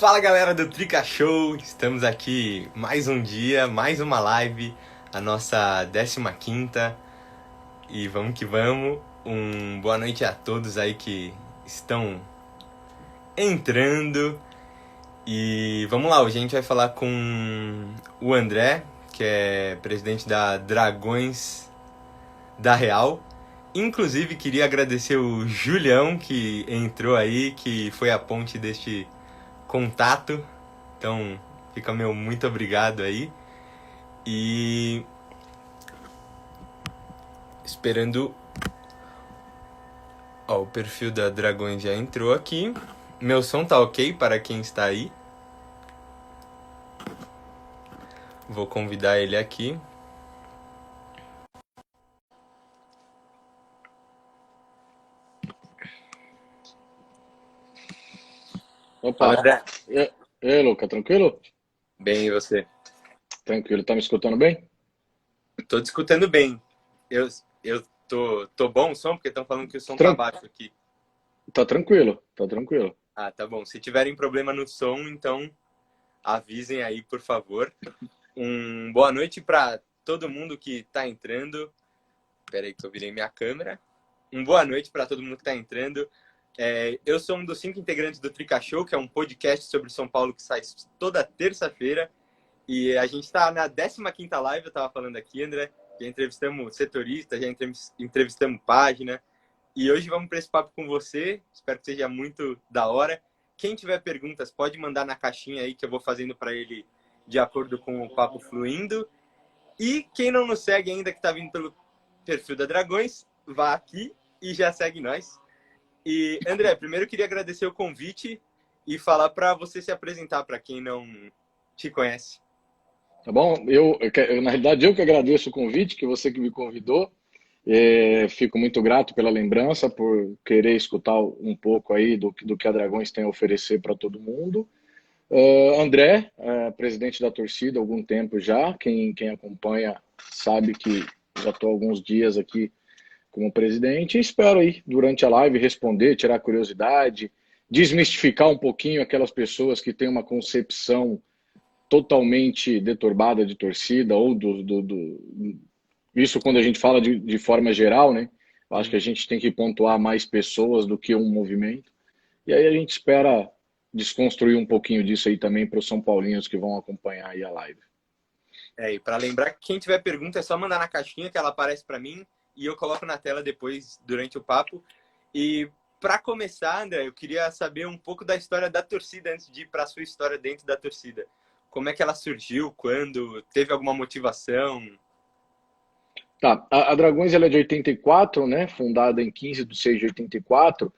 Fala galera do Trica Show, estamos aqui mais um dia, mais uma live, a nossa 15ª e vamos que vamos. Boa noite a todos aí que estão entrando e vamos lá, hoje a gente vai falar com o André, que é presidente da Dragões da Real. Inclusive queria agradecer o Julião que entrou aí, que foi a ponte deste contato, então fica meu muito obrigado aí. E esperando. Ó, o perfil da Dragões já entrou aqui. Meu som tá ok para quem está aí. Vou convidar ele aqui. Opa, Fala, André. e aí, Luca, tranquilo? Bem, e você? Tranquilo, tá me escutando bem? Tô te escutando bem. Eu tô bom o som, porque estão falando que o som tá Tran- baixo aqui. Tá tranquilo, tá tranquilo. Ah, tá bom. Se tiverem problema no som, então avisem aí, por favor. Boa noite para todo mundo que está entrando. Espera aí que eu virei minha câmera. Boa noite para todo mundo que está entrando. Eu sou um dos 5 integrantes do Trica Show, que é um podcast sobre São Paulo que sai toda terça-feira. E a gente está na 15ª live, eu estava falando aqui, André. Já entrevistamos setoristas, já entrevistamos página. E hoje vamos para esse papo com você. Espero que seja muito da hora. Quem tiver perguntas, pode mandar na caixinha aí que eu vou fazendo para ele de acordo com o papo fluindo. E quem não nos segue ainda, que está vindo pelo perfil da Dragões, vá aqui e já segue nós. E, André, primeiro eu queria agradecer o convite e falar para você se apresentar para quem não te conhece. Tá bom? Na realidade, eu que agradeço o convite, que você que me convidou. Fico muito grato pela lembrança, por querer escutar um pouco aí do que a Dragões tem a oferecer para todo mundo. André, presidente da torcida há algum tempo já. Quem acompanha sabe que já estou há alguns dias aqui como presidente, e espero aí, durante a live, responder, tirar curiosidade, desmistificar um pouquinho aquelas pessoas que têm uma concepção totalmente deturbada de torcida, ou isso quando a gente fala de forma geral, né? Eu acho que a gente tem que pontuar mais pessoas do que um movimento, e aí a gente espera desconstruir um pouquinho disso aí também para os São Paulinos que vão acompanhar aí a live. E para lembrar que quem tiver pergunta é só mandar na caixinha que ela aparece para mim e eu coloco na tela depois, durante o papo. E para começar, André, eu queria saber um pouco da história da torcida antes de ir para a sua história dentro da torcida. Como é que ela surgiu? Quando? Teve alguma motivação? Tá, a Dragões ela é de 84, né? Fundada em 15/6/84.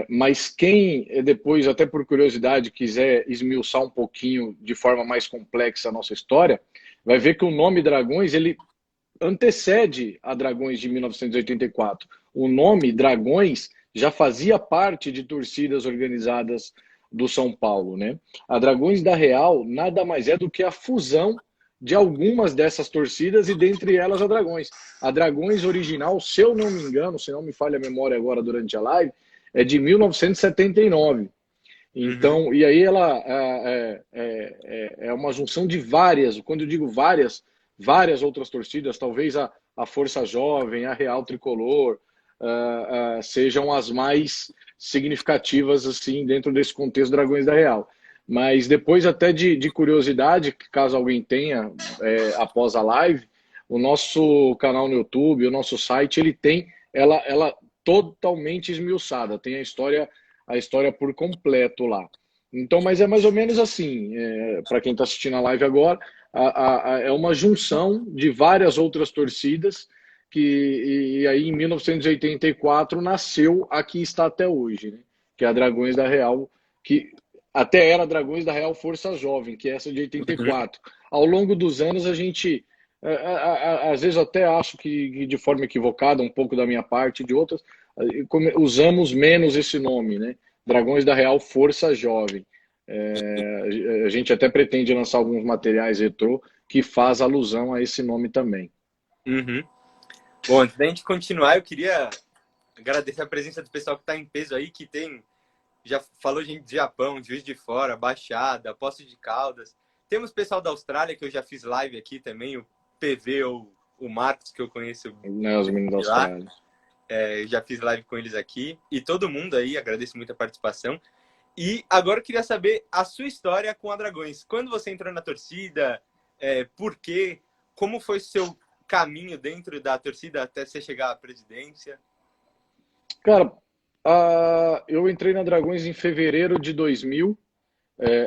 Mas quem depois, até por curiosidade, quiser esmiuçar um pouquinho de forma mais complexa a nossa história, vai ver que o nome Dragões ele antecede a Dragões de 1984. O nome Dragões já fazia parte de torcidas organizadas do São Paulo, né? A Dragões da Real nada mais é do que a fusão de algumas dessas torcidas e dentre elas a Dragões. A Dragões original, se eu não me engano, se não me falha a memória agora durante a live, é de 1979. Então, e aí ela é uma junção de várias, quando eu digo várias outras torcidas, talvez a Força Jovem, a Real Tricolor, sejam as mais significativas assim dentro desse contexto Dragões da Real. Mas depois até de curiosidade, caso alguém tenha após a live, o nosso canal no YouTube, o nosso site, ele tem ela totalmente esmiuçada, tem a história por completo lá. Então, mas é mais ou menos assim, para quem está assistindo a live agora, é uma junção de várias outras torcidas e aí em 1984 nasceu a que está até hoje, né? Que é a Dragões da Real, que até era Dragões da Real Força Jovem, que é essa de 84. Ao longo dos anos a gente às vezes até acho que de forma equivocada, um pouco da minha parte, de outras, usamos menos esse nome, né? Dragões da Real Força Jovem. A gente até pretende lançar alguns materiais retrô que faz alusão a esse nome também. Uhum. Bom, antes da gente continuar, eu queria agradecer a presença do pessoal que está em peso aí, que tem já falou gente de Japão, Juiz de Fora, Baixada, Poços de Caldas. Temos pessoal da Austrália, que eu já fiz live aqui também, o PV ou o Marcos, que eu conheço Né, os meninos da de lá. Austrália. Já fiz live com eles aqui. E todo mundo aí, agradeço muito a participação. E agora eu queria saber a sua história com a Dragões. Quando você entrou na torcida, por quê? Como foi seu caminho dentro da torcida até você chegar à presidência? Cara, eu entrei na Dragões em fevereiro de 2000.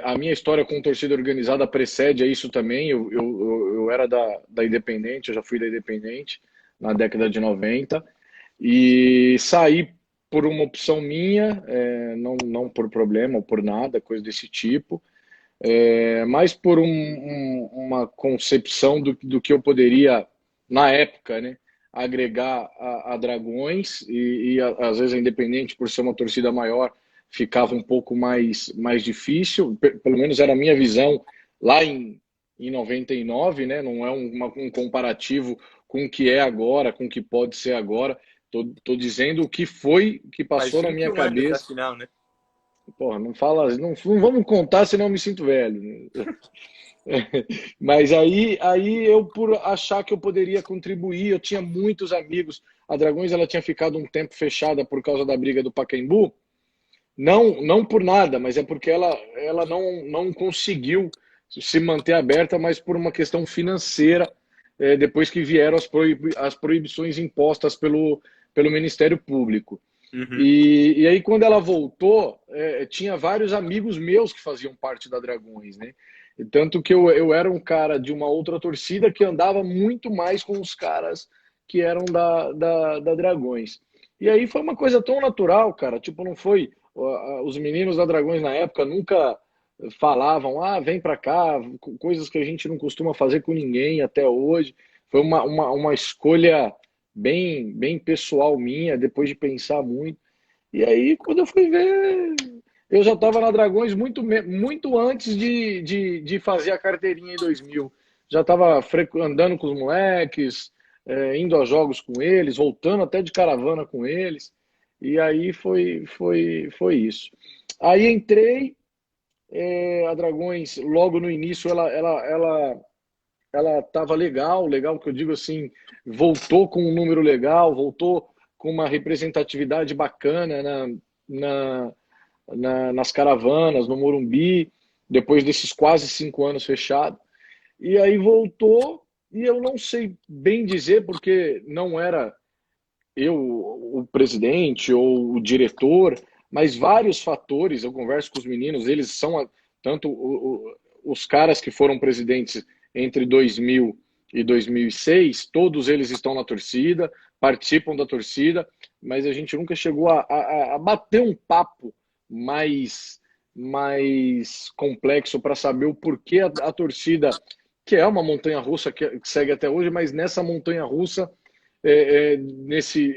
A minha história com torcida organizada precede a isso também. Eu era da Independente, eu já fui da Independente na década de 90 e saí por uma opção minha, não por problema ou por nada, coisa desse tipo, mas por uma concepção do que eu poderia, na época, né, agregar a Dragões e às vezes a Independente, por ser uma torcida maior, ficava um pouco mais difícil, pelo menos era a minha visão lá em 99, né? Não é um comparativo com o que é agora, com o que pode ser agora. Tô dizendo o que foi, que Faz passou na minha 21 anos da cabeça. final, né? Porra, não fala, não vamos contar, senão eu me sinto velho. Mas aí eu, por achar que eu poderia contribuir, eu tinha muitos amigos. A Dragões ela tinha ficado um tempo fechada por causa da briga do Pacaembu. Não por nada, mas é porque ela não conseguiu se manter aberta, mas por uma questão financeira, depois que vieram as proibições impostas pelo Ministério Público. Uhum. E aí, quando ela voltou, tinha vários amigos meus que faziam parte da Dragões, né? E tanto que eu era um cara de uma outra torcida que andava muito mais com os caras que eram da Dragões. E aí foi uma coisa tão natural, cara. Tipo, não foi. Os meninos da Dragões na época nunca falavam, vem pra cá, coisas que a gente não costuma fazer com ninguém até hoje. Foi uma escolha bem pessoal minha, depois de pensar muito. E aí, quando eu fui ver, eu já estava na Dragões muito antes de fazer a carteirinha em 2000. Já estava andando com os moleques, indo a jogos com eles, voltando até de caravana com eles. E aí foi isso. Aí entrei, a Dragões, logo no início, ela estava legal que eu digo assim, voltou com um número legal, voltou com uma representatividade bacana nas caravanas, no Morumbi, depois desses quase 5 anos fechado. E aí voltou, e eu não sei bem dizer, porque não era eu o presidente ou o diretor, mas vários fatores. Eu converso com os meninos, eles são tanto os caras que foram presidentes entre 2000 e 2006, todos eles estão na torcida, participam da torcida, mas a gente nunca chegou a bater um papo mais complexo para saber o porquê a torcida, que é uma montanha-russa que segue até hoje, mas nessa montanha-russa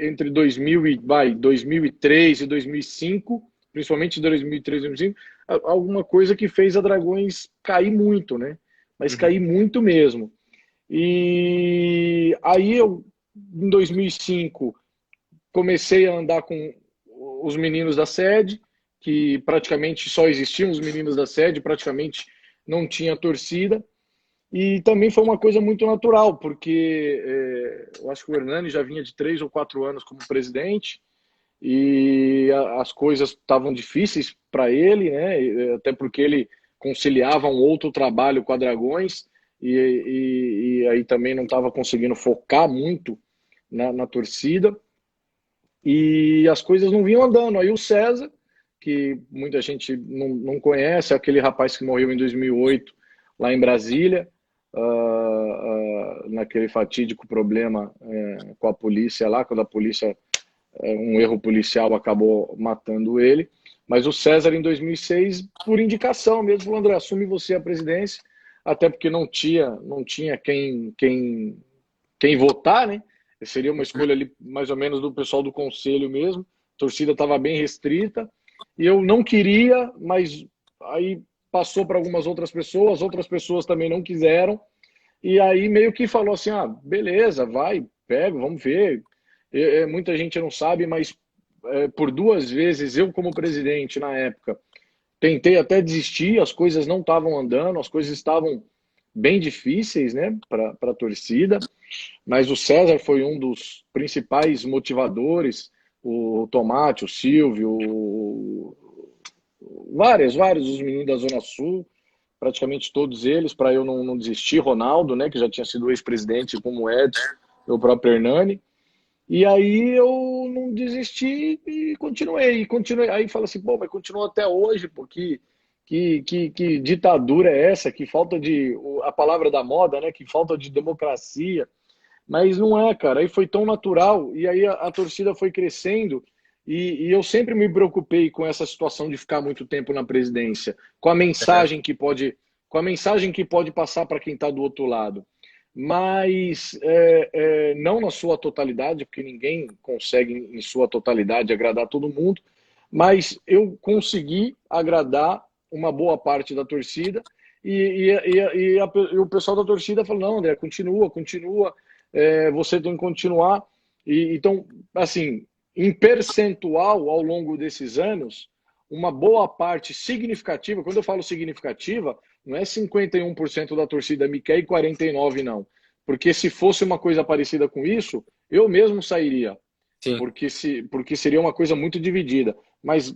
entre 2003 e 2005, principalmente 2003 e 2005, alguma coisa que fez a Dragões cair muito, né? Mas cair muito mesmo. E aí eu, em 2005, comecei a andar com os meninos da sede, que praticamente só existiam os meninos da sede, praticamente não tinha torcida. E também foi uma coisa muito natural, porque eu acho que o Hernani já vinha de 3 ou 4 anos como presidente e as coisas estavam difíceis para ele, né? Até porque ele conciliava um outro trabalho com a Dragões e aí também não estava conseguindo focar muito na torcida e as coisas não vinham andando. Aí o César, que muita gente não conhece, é aquele rapaz que morreu em 2008 lá em Brasília, naquele fatídico problema com a polícia lá, quando a polícia, um erro policial acabou matando ele. Mas o César, em 2006, por indicação mesmo, falou: André, assume você a presidência, até porque não tinha quem votar, né? Seria uma escolha ali mais ou menos do pessoal do conselho mesmo, a torcida estava bem restrita, e eu não queria, mas aí passou para algumas outras pessoas também não quiseram, e aí meio que falou assim, beleza, vai, pega, vamos ver. Muita gente não sabe, mas por 2 vezes, eu como presidente na época, tentei até desistir, as coisas não estavam andando, as coisas estavam bem difíceis, né, para a torcida, mas o César foi um dos principais motivadores, o Tomate, o Silvio, vários os meninos da Zona Sul, praticamente todos eles, para eu não desistir, Ronaldo, né, que já tinha sido ex-presidente, como o Edson, o próprio Hernani, e aí eu não desisti e continuei. Aí fala assim, pô, mas continuou até hoje, porque que ditadura é essa? Que falta de, a palavra da moda, né? Que falta de democracia. Mas não é, cara. Aí foi tão natural, e aí a torcida foi crescendo, e eu sempre me preocupei com essa situação de ficar muito tempo na presidência, com a mensagem que pode passar para quem está do outro lado. Mas não na sua totalidade, porque ninguém consegue em sua totalidade agradar todo mundo, mas eu consegui agradar uma boa parte da torcida, e o pessoal da torcida falou, não, André, continua, você tem que continuar. Então, assim, em percentual, ao longo desses anos, uma boa parte significativa, quando eu falo significativa, não é 51% da torcida me quer e 49% não. Porque se fosse uma coisa parecida com isso, eu mesmo sairia. Sim. Porque seria uma coisa muito dividida. Mas,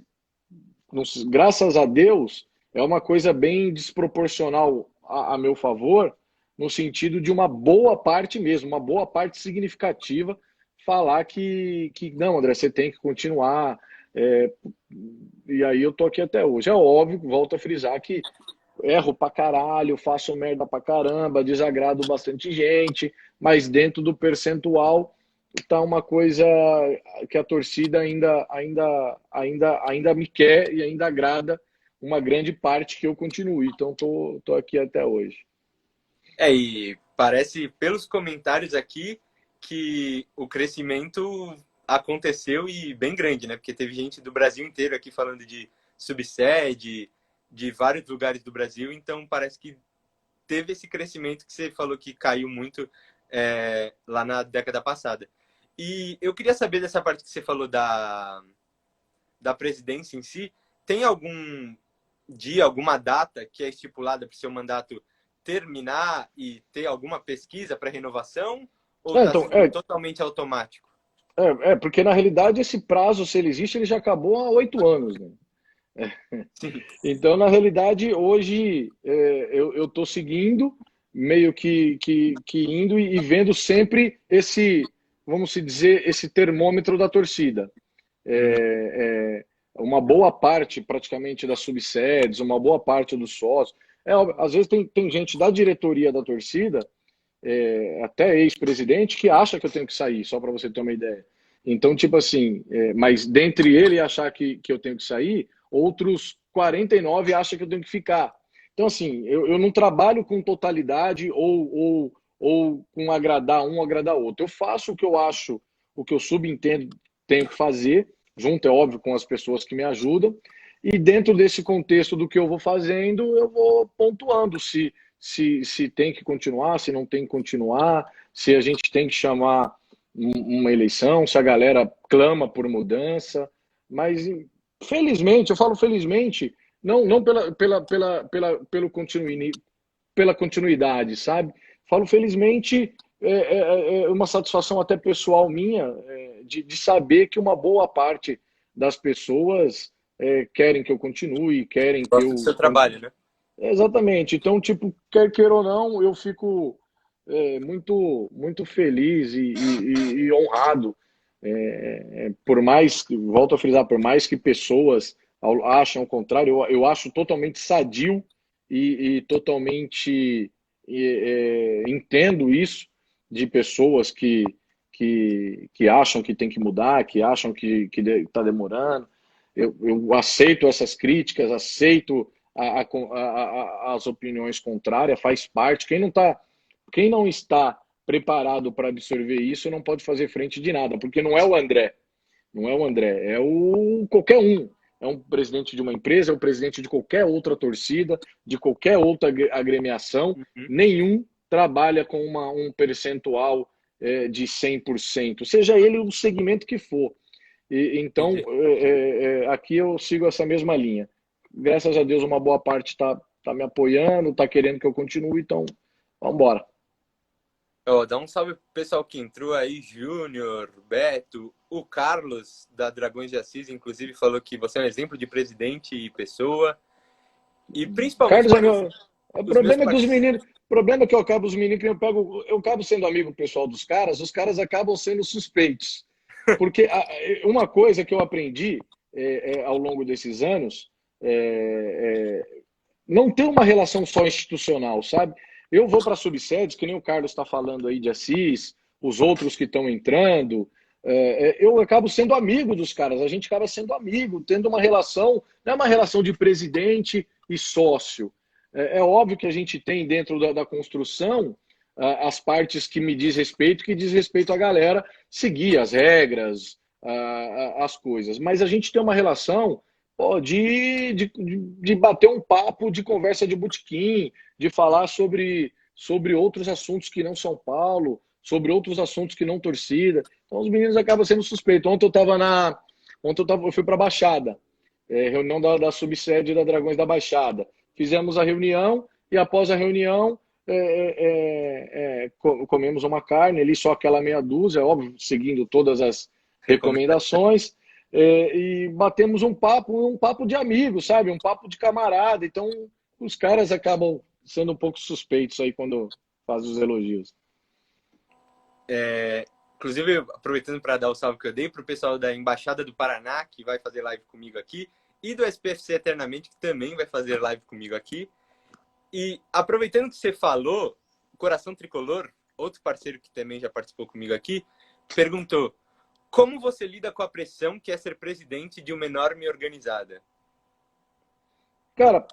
graças a Deus, é uma coisa bem desproporcional a meu favor, no sentido de uma boa parte mesmo, uma boa parte significativa, falar que não, André, você tem que continuar. E aí eu tô aqui até hoje. É óbvio, volto a frisar que erro pra caralho, faço merda pra caramba, desagrado bastante gente, mas dentro do percentual tá uma coisa que a torcida ainda me quer e ainda agrada uma grande parte que eu continue. Então tô aqui até hoje. E parece, pelos comentários aqui, que o crescimento aconteceu e bem grande, né? Porque teve gente do Brasil inteiro aqui falando de subsede, de vários lugares do Brasil, então parece que teve esse crescimento que você falou que caiu muito lá na década passada. E eu queria saber dessa parte que você falou da presidência em si, tem algum dia, alguma data que é estipulada para o seu mandato terminar e ter alguma pesquisa para renovação? Ou está Então, sendo totalmente automático? porque na realidade esse prazo, se ele existe, ele já acabou há 8 anos, né? Sim. Então, na realidade, hoje eu estou seguindo, meio que indo e vendo sempre esse, vamos dizer, esse termômetro da torcida. Uma boa parte, praticamente, das subsedes, uma boa parte dos sócios. Às vezes tem gente da diretoria da torcida, até ex-presidente, que acha que eu tenho que sair, só para você ter uma ideia. Então, tipo assim, mas dentre ele achar que eu tenho que sair, outros 49 acham que eu tenho que ficar. Então, assim, eu não trabalho com totalidade ou com agradar um, agradar outro. Eu faço o que eu acho, o que eu subentendo tenho que fazer, junto, é óbvio, com as pessoas que me ajudam, e dentro desse contexto do que eu vou fazendo, eu vou pontuando se tem que continuar, se não tem que continuar, se a gente tem que chamar uma eleição, se a galera clama por mudança. Mas, felizmente, eu falo felizmente, não pela continuidade, sabe? Falo felizmente, uma satisfação até pessoal minha, de saber que uma boa parte das pessoas querem que eu continue, querem que Gosto do eu... seu trabalho, né? Exatamente. Então, tipo, quer queira ou não, eu fico muito feliz e honrado. Por mais, volto a frisar, por mais que pessoas acham o contrário, eu acho totalmente sadio e totalmente entendo isso de pessoas que acham que tem que mudar, que acham que está demorando. Eu aceito essas críticas, aceito as opiniões contrárias, faz parte. Quem não está preparado para absorver isso não pode fazer frente de nada, porque não é o André, é o qualquer um. É um presidente de uma empresa, é o presidente de qualquer outra torcida, de qualquer outra agremiação. Uhum. Nenhum trabalha com um percentual de 100%, seja ele o segmento que for. Então, Entendi. aqui eu sigo essa mesma linha. Graças a Deus, uma boa parte está me apoiando, está querendo que eu continue, então vamos embora. Ó, dá um salve pro pessoal que entrou aí, Júnior, Beto, o Carlos, da Dragões de Assis, inclusive, falou que você é um exemplo de presidente e pessoa. E principalmente Carlos é para meu. O os meus problema é que os parceiros. meninos. O problema é que eu acabo os meninos que eu acabo sendo amigo pessoal dos caras, os caras acabam sendo suspeitos. Porque uma coisa que eu aprendi ao longo desses anos não ter uma relação só institucional, sabe? Eu vou para subsedes, que nem o Carlos está falando aí de Assis, os outros que estão entrando, eu acabo sendo amigo dos caras, a gente acaba sendo amigo, tendo uma relação, não é uma relação de presidente e sócio. É óbvio que a gente tem dentro da construção as partes que me diz respeito, que diz respeito à galera seguir as regras, as coisas. Mas a gente tem uma relação de bater um papo de conversa de botequim, de falar sobre outros assuntos que não São Paulo, sobre outros assuntos que não torcida. Então os meninos acabam sendo suspeitos. Eu fui para a Baixada, reunião da subsede da Dragões da Baixada. Fizemos a reunião e após a reunião comemos uma carne ali, só aquela meia dúzia, óbvio, seguindo todas as recomendações, e batemos um papo de amigo, sabe? Um papo de camarada. Então, os caras acabam sendo um pouco suspeitos aí quando fazem os elogios. Inclusive, aproveitando para dar o salve que eu dei para o pessoal da Embaixada do Paraná, que vai fazer live comigo aqui, e do SPFC Eternamente, que também vai fazer live comigo aqui. E aproveitando que você falou, o Coração Tricolor, outro parceiro que também já participou comigo aqui, perguntou: como você lida com a pressão que é ser presidente de uma enorme organizada? Cara,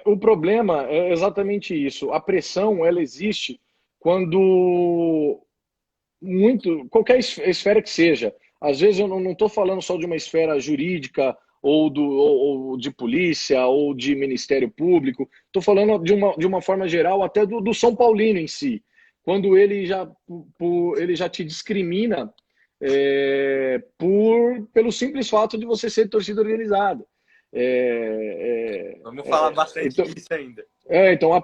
o problema é exatamente isso. A pressão, ela existe quando qualquer esfera que seja. Às vezes eu não estou falando só de uma esfera jurídica ou de polícia ou de Ministério Público. Estou falando de uma forma geral até do São Paulino em si. Quando ele já te discrimina pelo simples fato de você ser torcida organizada. Vamos falar bastante Então, disso ainda. então a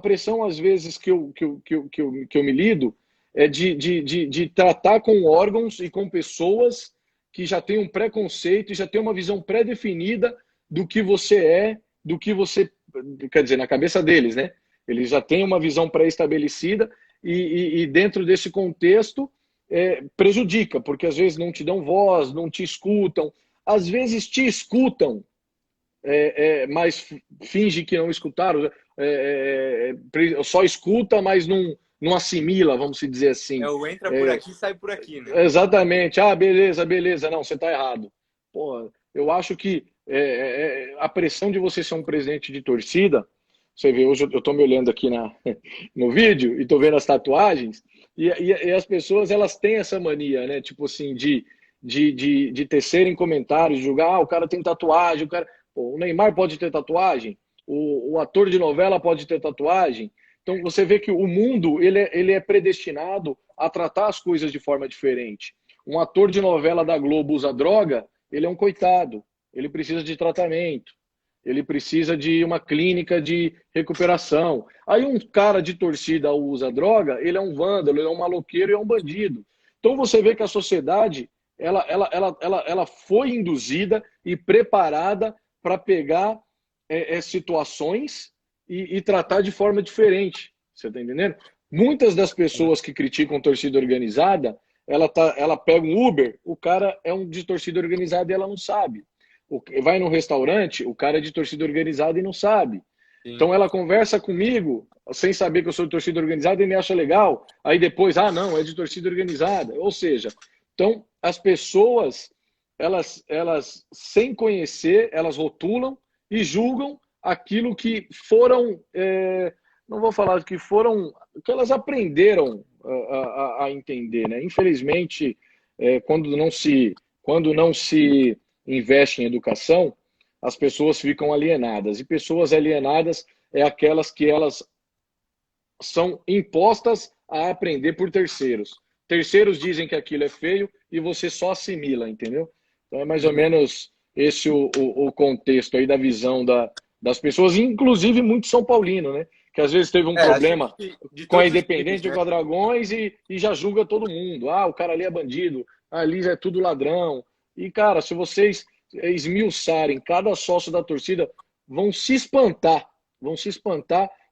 pressão às vezes que eu me lido é de tratar com órgãos e com pessoas que já têm um preconceito e já têm uma visão pré-definida do que você do que você, quer dizer, na cabeça deles, né? Eles já têm uma visão pré-estabelecida e dentro desse contexto prejudica, porque às vezes não te dão voz, não te escutam, às vezes te escutam, mas finge que não escutaram, só escuta, mas não assimila, vamos dizer assim. O entra por aqui, sai por aqui, né? Exatamente. Ah, beleza, beleza. Não, você está errado. Pô, eu acho que a pressão de você ser um presidente de torcida, você vê, hoje eu estou me olhando aqui no vídeo e estou vendo as tatuagens, e as pessoas elas têm essa mania, né? Tipo assim, de tecerem comentários, de julgar, o cara tem tatuagem, o Neymar pode ter tatuagem, o ator de novela pode ter tatuagem. Então você vê que o mundo ele é predestinado a tratar as coisas de forma diferente. Um ator de novela da Globo usa droga, ele é um coitado, ele precisa de tratamento, ele precisa de uma clínica de recuperação. Aí um cara de torcida usa droga, ele é um vândalo, ele é um maloqueiro e é um bandido. Então você vê que a sociedade ela foi induzida e preparada para pegar situações e tratar de forma diferente. Você está entendendo? Muitas das pessoas que criticam torcida organizada, ela pega um Uber, o cara é um de torcida organizada e ela não sabe. Vai num restaurante, o cara é de torcida organizada e não sabe. Sim. Então ela conversa comigo sem saber que eu sou de torcida organizada e me acha legal. Aí depois, não, é de torcida organizada. Ou seja, então as pessoas, elas sem conhecer, elas rotulam e julgam aquilo que foram, não vou falar que foram, que elas aprenderam a entender, né? Infelizmente, quando não se investe em educação, as pessoas ficam alienadas. E pessoas alienadas é aquelas que elas são impostas a aprender por terceiros. terceiros dizem que aquilo é feio e você só assimila, entendeu? Então é mais ou menos esse o contexto aí da visão das pessoas, inclusive muito São Paulino, né? Que às vezes teve um A gente problema de com a todos os times, Independente ou né? com a Dragões e já julga todo mundo. Ah, o cara ali é bandido, ali é tudo ladrão. E, cara, se vocês esmiuçarem cada sócio da torcida, vão se espantar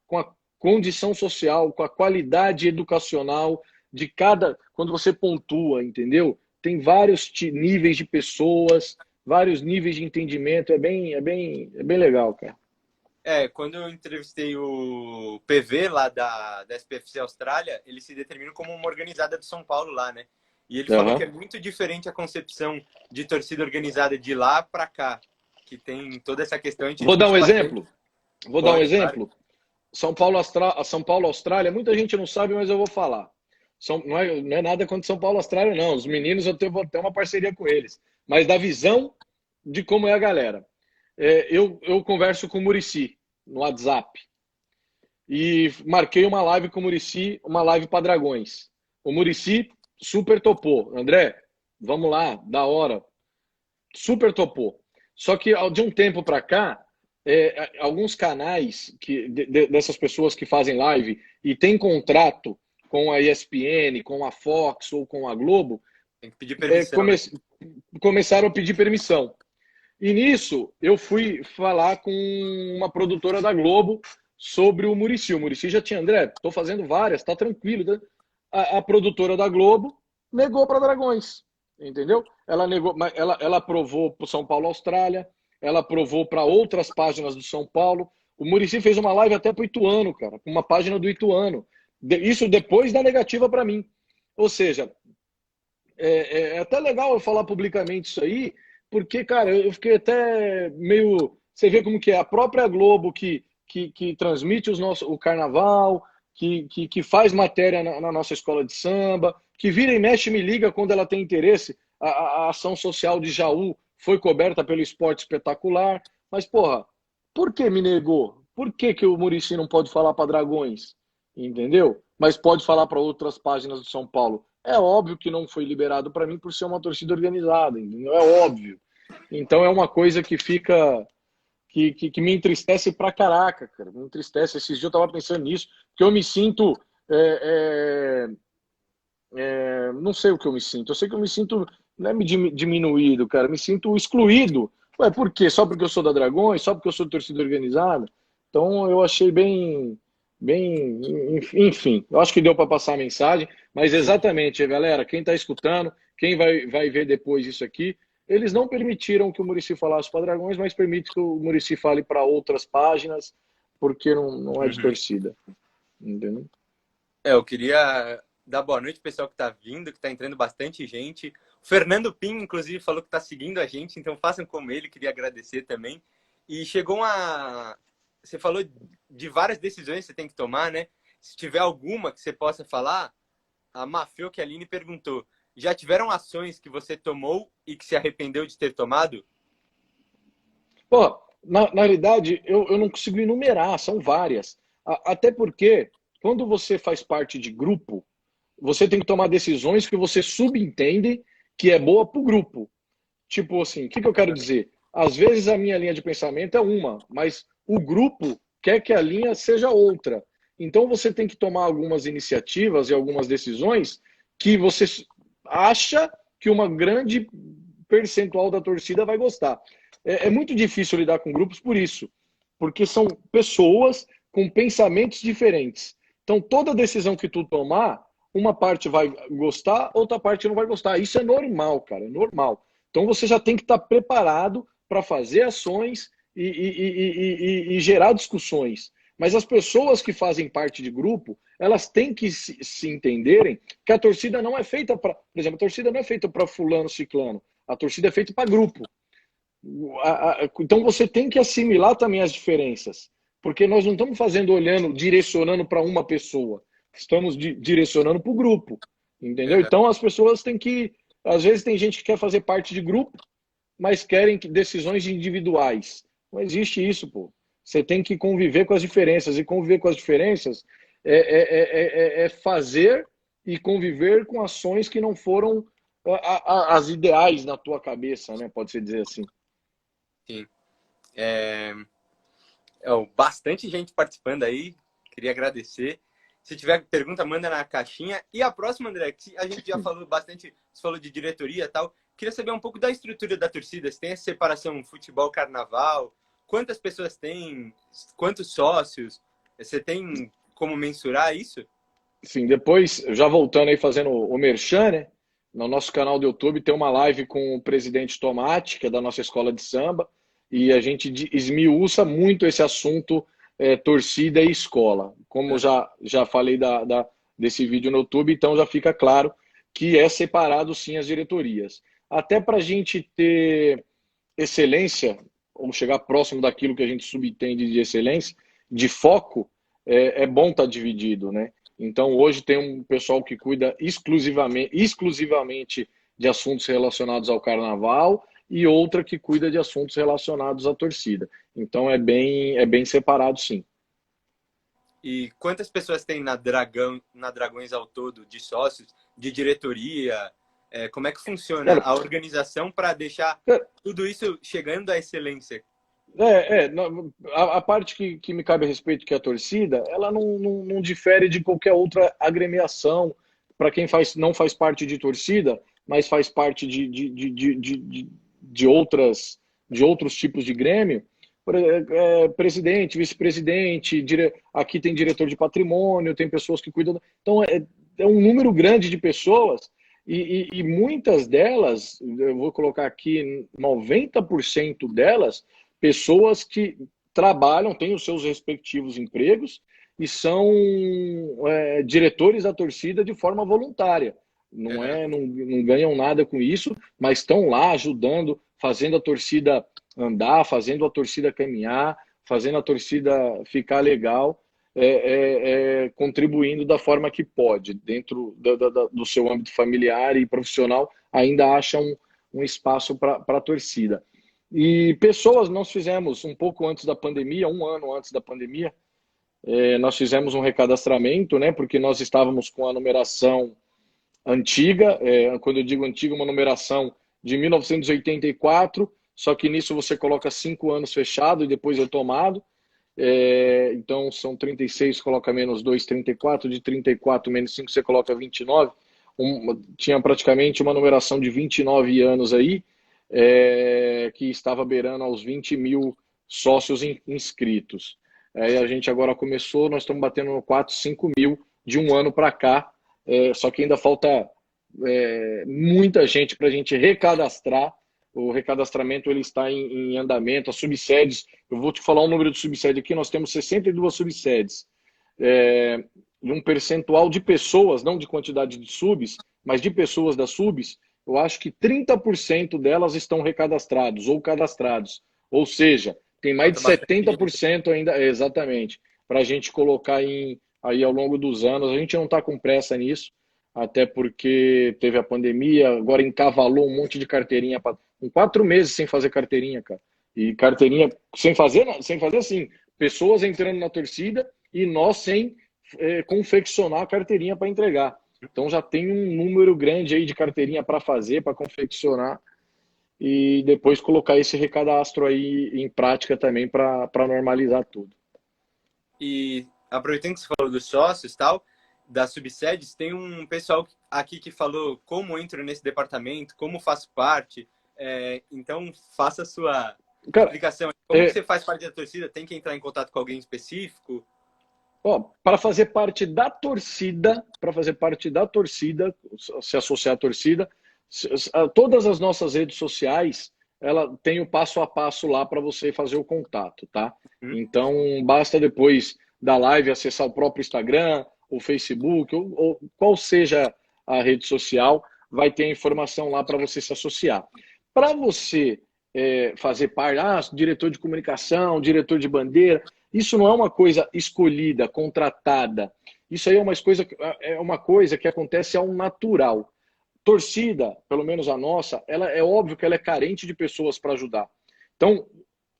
com a condição social, com a qualidade educacional de cada. Quando você pontua, entendeu? Tem vários níveis de pessoas, vários níveis de entendimento. É bem legal, cara. Quando eu entrevistei o PV lá da SPFC Austrália, ele se determina como uma organizada do São Paulo lá, né? E ele falou que é muito diferente a concepção de torcida organizada de lá para cá, que tem toda essa questão. A gente Vou dar um discute bastante. exemplo. Vou dar um Pode, claro. exemplo. São Paulo, Austrália, muita gente não sabe, mas eu vou falar. Não é nada contra São Paulo, Austrália, não. Os meninos vou ter uma parceria com eles. Mas da visão de como é a galera. Eu converso com o Muricy no WhatsApp. E marquei uma live com o Muricy, uma live para Dragões. O Muricy super topou. André, vamos lá, da hora. Super topou. Só que de um tempo para cá, alguns canais dessas pessoas que fazem live e tem contrato com a ESPN, com a Fox ou com a Globo, tem que pedir permissão, né? Começaram a pedir permissão. E nisso eu fui falar com uma produtora da Globo sobre o Muricy. O Muricy já tinha, André, estou fazendo várias, tá tranquilo. Né? A produtora da Globo negou para Dragões, entendeu? Ela negou, ela aprovou para o São Paulo Austrália, ela aprovou para outras páginas do São Paulo. O Muricy fez uma live até para o Ituano, cara, com uma página do Ituano. Isso depois da negativa para mim. Ou seja, é até legal eu falar publicamente isso aí, porque, cara, eu fiquei até meio... Você vê como que é a própria Globo que transmite o carnaval, que faz matéria na nossa escola de samba, que vira e mexe e me liga quando ela tem interesse. A ação social de Jaú foi coberta pelo Esporte Espetacular. Mas, porra, por que me negou? Por que o Muricy não pode falar para Dragões? Entendeu? Mas pode falar para outras páginas do São Paulo. É óbvio que não foi liberado para mim por ser uma torcida organizada, entendeu? É óbvio. Então é uma coisa que fica... Que me entristece pra caraca, cara. Me entristece. Esses dias eu tava pensando nisso, porque eu me sinto... não sei o que eu me sinto. Eu sei que eu me sinto, não é diminuído, cara. Eu me sinto excluído. Ué, por quê? Só porque eu sou da Dragões? Só porque eu sou torcida organizada? Então eu achei enfim, eu acho que deu para passar a mensagem, mas exatamente, galera, quem está escutando, quem vai ver depois isso aqui, eles não permitiram que o Muricy falasse para Dragões, mas permite que o Muricy fale para outras páginas, porque não é de torcida. Entendeu? Eu queria dar boa noite ao pessoal que está vindo, que está entrando bastante gente. O Fernando Pim, inclusive, falou que está seguindo a gente, então façam como ele, queria agradecer também. E chegou uma... Você falou de várias decisões que você tem que tomar, né? Se tiver alguma que você possa falar, a Mafio que a Aline perguntou, já tiveram ações que você tomou e que se arrependeu de ter tomado? Pô, na realidade, eu não consigo enumerar, são várias. Até porque, quando você faz parte de grupo, você tem que tomar decisões que você subentende que é boa para o grupo. Tipo assim, o que eu quero dizer? Às vezes a minha linha de pensamento é uma, mas o grupo quer que a linha seja outra. Então você tem que tomar algumas iniciativas e algumas decisões que você acha que uma grande percentual da torcida vai gostar. É muito difícil lidar com grupos por isso, porque são pessoas com pensamentos diferentes. Então toda decisão que tu tomar, uma parte vai gostar, outra parte não vai gostar. Isso é normal, cara, é normal. Então você já tem que estar preparado para fazer ações e gerar discussões. Mas as pessoas que fazem parte de grupo, elas têm que se entenderem que a torcida não é feita para... Por exemplo, a torcida não é feita para fulano, ciclano. A torcida é feita para grupo. Então você tem que assimilar também as diferenças. Porque nós não estamos direcionando para uma pessoa. Estamos direcionando para o grupo. Entendeu? Então as pessoas têm que... Às vezes tem gente que quer fazer parte de grupo, mas querem decisões individuais. Não existe isso, pô. Você tem que conviver com as diferenças. E conviver com as diferenças é fazer e conviver com ações que não foram as ideais na tua cabeça, né? Pode-se dizer assim. Sim. Bastante gente participando aí. Queria agradecer. Se tiver pergunta, manda na caixinha. E a próxima, André, que a gente já falou bastante, você falou de diretoria e tal. Queria saber um pouco da estrutura da torcida. Se tem essa separação futebol-carnaval? Quantas pessoas tem? Quantos sócios? Você tem como mensurar isso? Sim, depois, já voltando aí, fazendo o merchan, né? No nosso canal do YouTube tem uma live com o presidente Tomate, que é da nossa escola de samba, e a gente esmiuça muito esse assunto torcida e escola. Como já falei desse vídeo no YouTube, então já fica claro que é separado sim as diretorias. Até para a gente ter excelência, ou chegar próximo daquilo que a gente subentende de excelência, de foco, é bom estar dividido, né? Então, hoje tem um pessoal que cuida exclusivamente de assuntos relacionados ao carnaval e outra que cuida de assuntos relacionados à torcida. Então, é bem separado, sim. E quantas pessoas tem na Dragões ao todo, de sócios, de diretoria? Como é que funciona Cara, a organização para deixar tudo isso chegando à excelência? A parte que me cabe a respeito, que é a torcida, ela não difere de qualquer outra agremiação. Para quem não faz parte de torcida, mas faz parte de outros tipos de grêmio, presidente, vice-presidente, aqui tem diretor de patrimônio, tem pessoas que cuidam. Então, é um número grande de pessoas e muitas delas, eu vou colocar aqui 90% delas, pessoas que trabalham, têm os seus respectivos empregos e são diretores da torcida de forma voluntária. Não ganham nada com isso, mas estão lá ajudando, fazendo a torcida andar, fazendo a torcida caminhar, fazendo a torcida ficar legal, contribuindo da forma que pode, dentro do seu âmbito familiar e profissional, ainda acha um espaço para a torcida. E pessoas, nós fizemos um pouco antes da pandemia, um ano antes da pandemia, nós fizemos um recadastramento, né, porque nós estávamos com a numeração antiga, quando eu digo antiga, uma numeração de 1984, só que nisso você coloca 5 anos fechado e depois retomado. Então são 36, coloca menos 2, 34, de 34 menos 5 você coloca 29. Tinha praticamente uma numeração de 29 anos aí, que estava beirando aos 20 mil sócios inscritos. A gente agora começou, nós estamos batendo no 4, 5 mil de um ano para cá, só que ainda falta muita gente para a gente recadastrar. O recadastramento ele está em andamento, as subsedes, eu vou te falar o número de subsedes aqui, nós temos 62 subsedes, de um percentual de pessoas, não de quantidade de subs, mas de pessoas das subs, eu acho que 30% delas estão recadastrados ou cadastrados. Ou seja, tem mais de 70% ainda, exatamente, para a gente colocar aí ao longo dos anos. A gente não está com pressa nisso, até porque teve a pandemia, agora encavalou um monte de carteirinha, com 4 meses sem fazer carteirinha, cara. E carteirinha sem fazer assim, pessoas entrando na torcida e nós sem confeccionar a carteirinha para entregar. Então já tem um número grande aí de carteirinha para fazer, para confeccionar e depois colocar esse recadastro aí em prática também para normalizar tudo. E aproveitando que você falou dos sócios e tal, das subsedes, tem um pessoal aqui que falou como entro nesse departamento, como faço parte. Então, faça a sua explicação. Como que você faz parte da torcida? Tem que entrar em contato com alguém específico? Para fazer parte da torcida, se associar à torcida, todas as nossas redes sociais, ela tem o passo a passo lá para você fazer o contato, tá? Então, basta depois da live acessar o próprio Instagram, o Facebook, ou qual seja a rede social, vai ter a informação lá para você se associar. Para você fazer parte, diretor de comunicação, diretor de bandeira, isso não é uma coisa escolhida, contratada. Isso aí é uma coisa que acontece ao natural. Torcida, pelo menos a nossa, ela é óbvio que ela é carente de pessoas para ajudar. Então,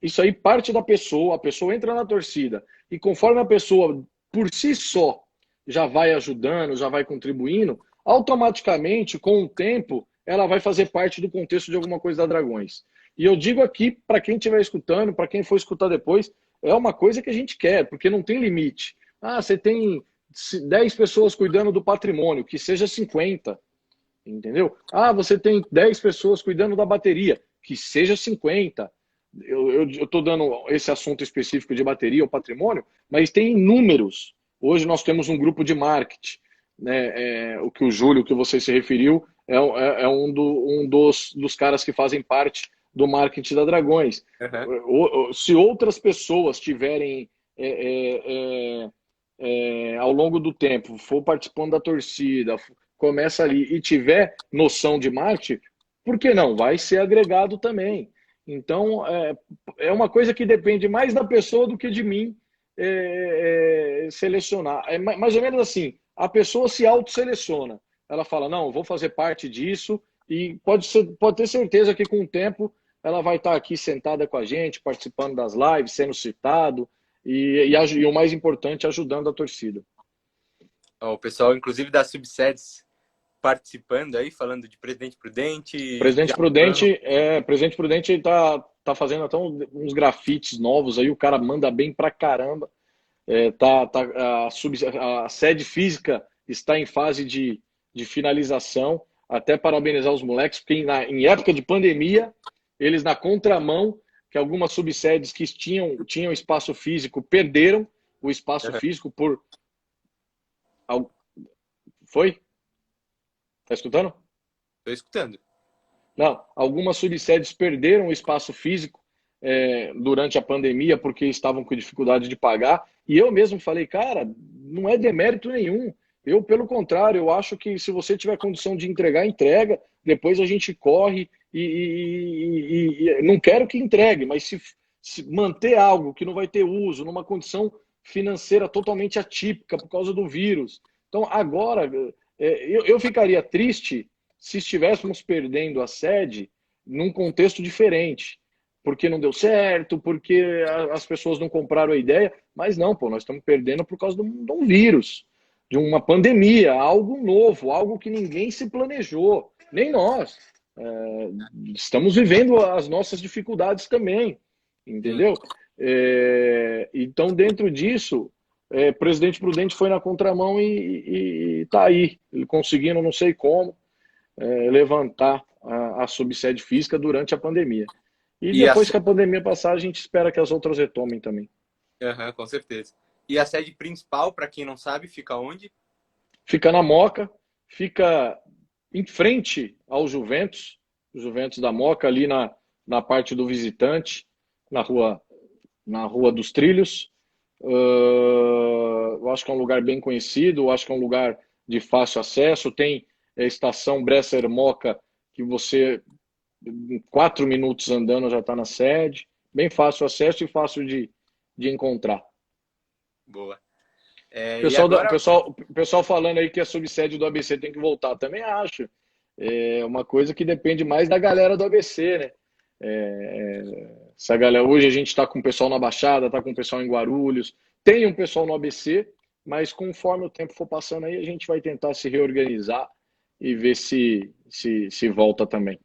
isso aí parte da pessoa, a pessoa entra na torcida e conforme a pessoa, por si só, já vai ajudando, já vai contribuindo, automaticamente, com o tempo, ela vai fazer parte do contexto de alguma coisa da Dragões. E eu digo aqui, para quem estiver escutando, para quem for escutar depois, é uma coisa que a gente quer, porque não tem limite. Ah, você tem 10 pessoas cuidando do patrimônio, que seja 50, entendeu? Ah, você tem 10 pessoas cuidando da bateria, que seja 50. Eu estou dando esse assunto específico de bateria ou patrimônio, mas tem inúmeros. Hoje nós temos um grupo de marketing, né? O que o Júlio, que você se referiu, é um dos caras que fazem parte do marketing da Dragões. Se outras pessoas tiverem ao longo do tempo, for participando da torcida, começa ali e tiver noção de marketing, por que não? Vai ser agregado também. Então, é uma coisa que depende mais da pessoa do que de mim selecionar. É mais ou menos assim, a pessoa se autoseleciona. Ela fala, não, eu vou fazer parte disso e pode ter certeza que com o tempo ela vai estar aqui sentada com a gente, participando das lives, sendo citado e o mais importante, ajudando a torcida. O pessoal, inclusive, das subsedes participando aí, falando de Presidente Prudente. Presidente Prudente tá fazendo até uns grafites novos aí, o cara manda bem pra caramba. A sede física está em fase de finalização. Até parabenizar os moleques, porque em época de pandemia, eles na contramão, que algumas subsedes que tinham espaço físico perderam o espaço físico por. Foi? Tá escutando? Estou escutando. Não, algumas subsedes perderam o espaço físico durante a pandemia porque estavam com dificuldade de pagar. E eu mesmo falei, cara, não é demérito nenhum. Eu, pelo contrário, eu acho que se você tiver condição de entregar, entrega. Depois a gente corre e não quero que entregue, mas se manter algo que não vai ter uso, numa condição financeira totalmente atípica por causa do vírus. Então, agora, eu ficaria triste se estivéssemos perdendo a sede num contexto diferente, porque não deu certo, porque as pessoas não compraram a ideia, mas não, pô, nós estamos perdendo por causa de um vírus, de uma pandemia, algo novo, algo que ninguém se planejou, nem nós. Estamos vivendo as nossas dificuldades também, entendeu? Então, dentro disso, Presidente Prudente foi na contramão e tá aí, ele conseguindo, não sei como, levantar a subsede física durante a pandemia. E depois que a pandemia passar, a gente espera que as outras retomem também. Com certeza. E a sede principal, para quem não sabe, fica onde? Fica na Moca, fica em frente ao Juventus da Moca, ali na parte do visitante, na rua dos Trilhos. Eu acho que é um lugar bem conhecido, eu acho que é um lugar de fácil acesso. Tem a estação Bresser-Moca, que você, em 4 minutos andando, já está na sede. Bem fácil acesso e fácil de encontrar. Boa. Pessoal falando aí que a subsede do ABC tem que voltar. Também acho. É uma coisa que depende mais da galera do ABC, né? Essa galera, hoje a gente está com o pessoal na Baixada, está com o pessoal em Guarulhos, tem um pessoal no ABC, mas conforme o tempo for passando aí, a gente vai tentar se reorganizar e ver se volta também.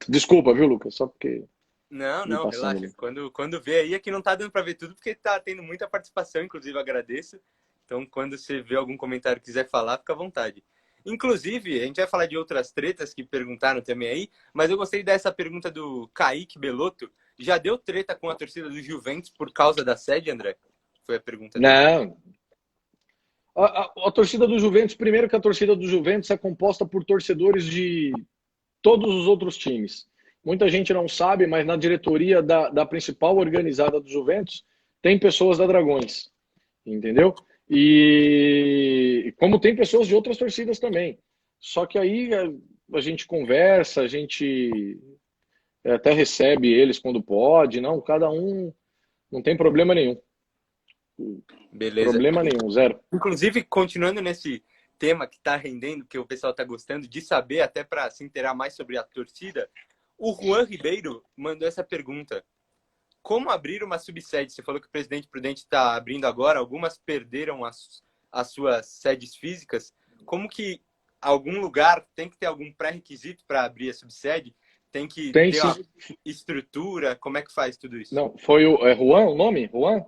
Desculpa, viu, Lucas? Só porque... Não, relaxa. Quando vê aí, aqui não tá dando para ver tudo, porque tá tendo muita participação, inclusive agradeço. Então, quando você vê algum comentário e quiser falar, fica à vontade. Inclusive, a gente vai falar de outras tretas que perguntaram também aí, mas eu gostei dessa pergunta do Kaique Belotto. Já deu treta com a torcida do Juventus por causa da sede, André? Foi a pergunta dele. Não. A torcida do Juventus, primeiro que a torcida do Juventus é composta por torcedores de todos os outros times. Muita gente não sabe, mas na diretoria da principal organizada do Juventus tem pessoas da Dragões, entendeu? E como tem pessoas de outras torcidas também. Só que aí a gente conversa, a gente até recebe eles quando pode, não, cada um, não tem problema nenhum. Beleza. Problema nenhum, zero. Inclusive, continuando nesse tema que está rendendo, que o pessoal está gostando de saber, até para se inteirar mais sobre a torcida, o Juan Ribeiro mandou essa pergunta. Como abrir uma subsede? Você falou que o Presidente Prudente está abrindo agora, algumas perderam as suas sedes físicas, como que algum lugar tem que ter algum pré-requisito para abrir a subsede? Tem que Tem ter sim. uma estrutura? Como é que faz tudo isso? Não, foi o Juan o nome? Juan?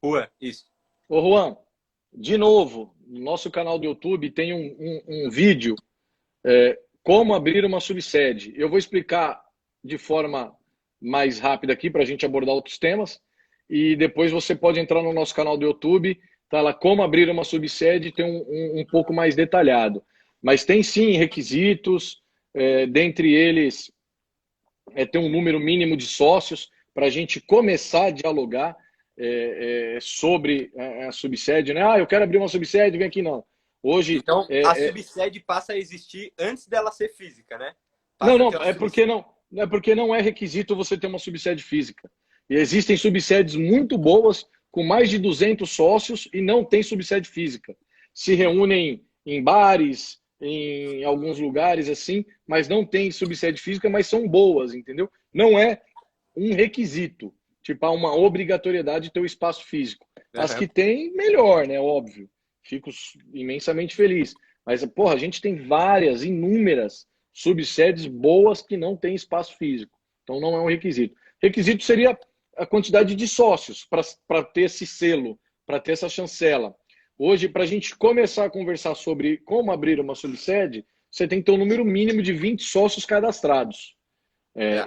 Rua, isso. Ô Juan, de novo, no nosso canal do YouTube tem um vídeo, como abrir uma subsede. Eu vou explicar de forma mais rápida aqui para a gente abordar outros temas. E depois você pode entrar no nosso canal do YouTube, tá lá como abrir uma subsede, tem um pouco mais detalhado. Mas tem sim requisitos, dentre eles ter um número mínimo de sócios para a gente começar a dialogar sobre a subsede. Né? Ah, eu quero abrir uma subsede, vem aqui não. Hoje. Então, a subsede passa a existir antes dela ser física, né? Não, não, é porque não é requisito você ter uma subsede física. E existem subsedes muito boas, com mais de 200 sócios, e não tem subsede física. Se reúnem em bares, em alguns lugares assim, mas não tem subsede física, mas são boas, entendeu? Não é um requisito, tipo, há uma obrigatoriedade de ter o espaço físico. As que tem, melhor, né? Óbvio. Fico imensamente feliz. Mas, porra, a gente tem várias, inúmeras subsedes boas que não têm espaço físico. Então não é um requisito. Requisito seria a quantidade de sócios para ter esse selo, para ter essa chancela. Hoje, para a gente começar a conversar sobre como abrir uma subsede, você tem que ter um número mínimo de 20 sócios cadastrados.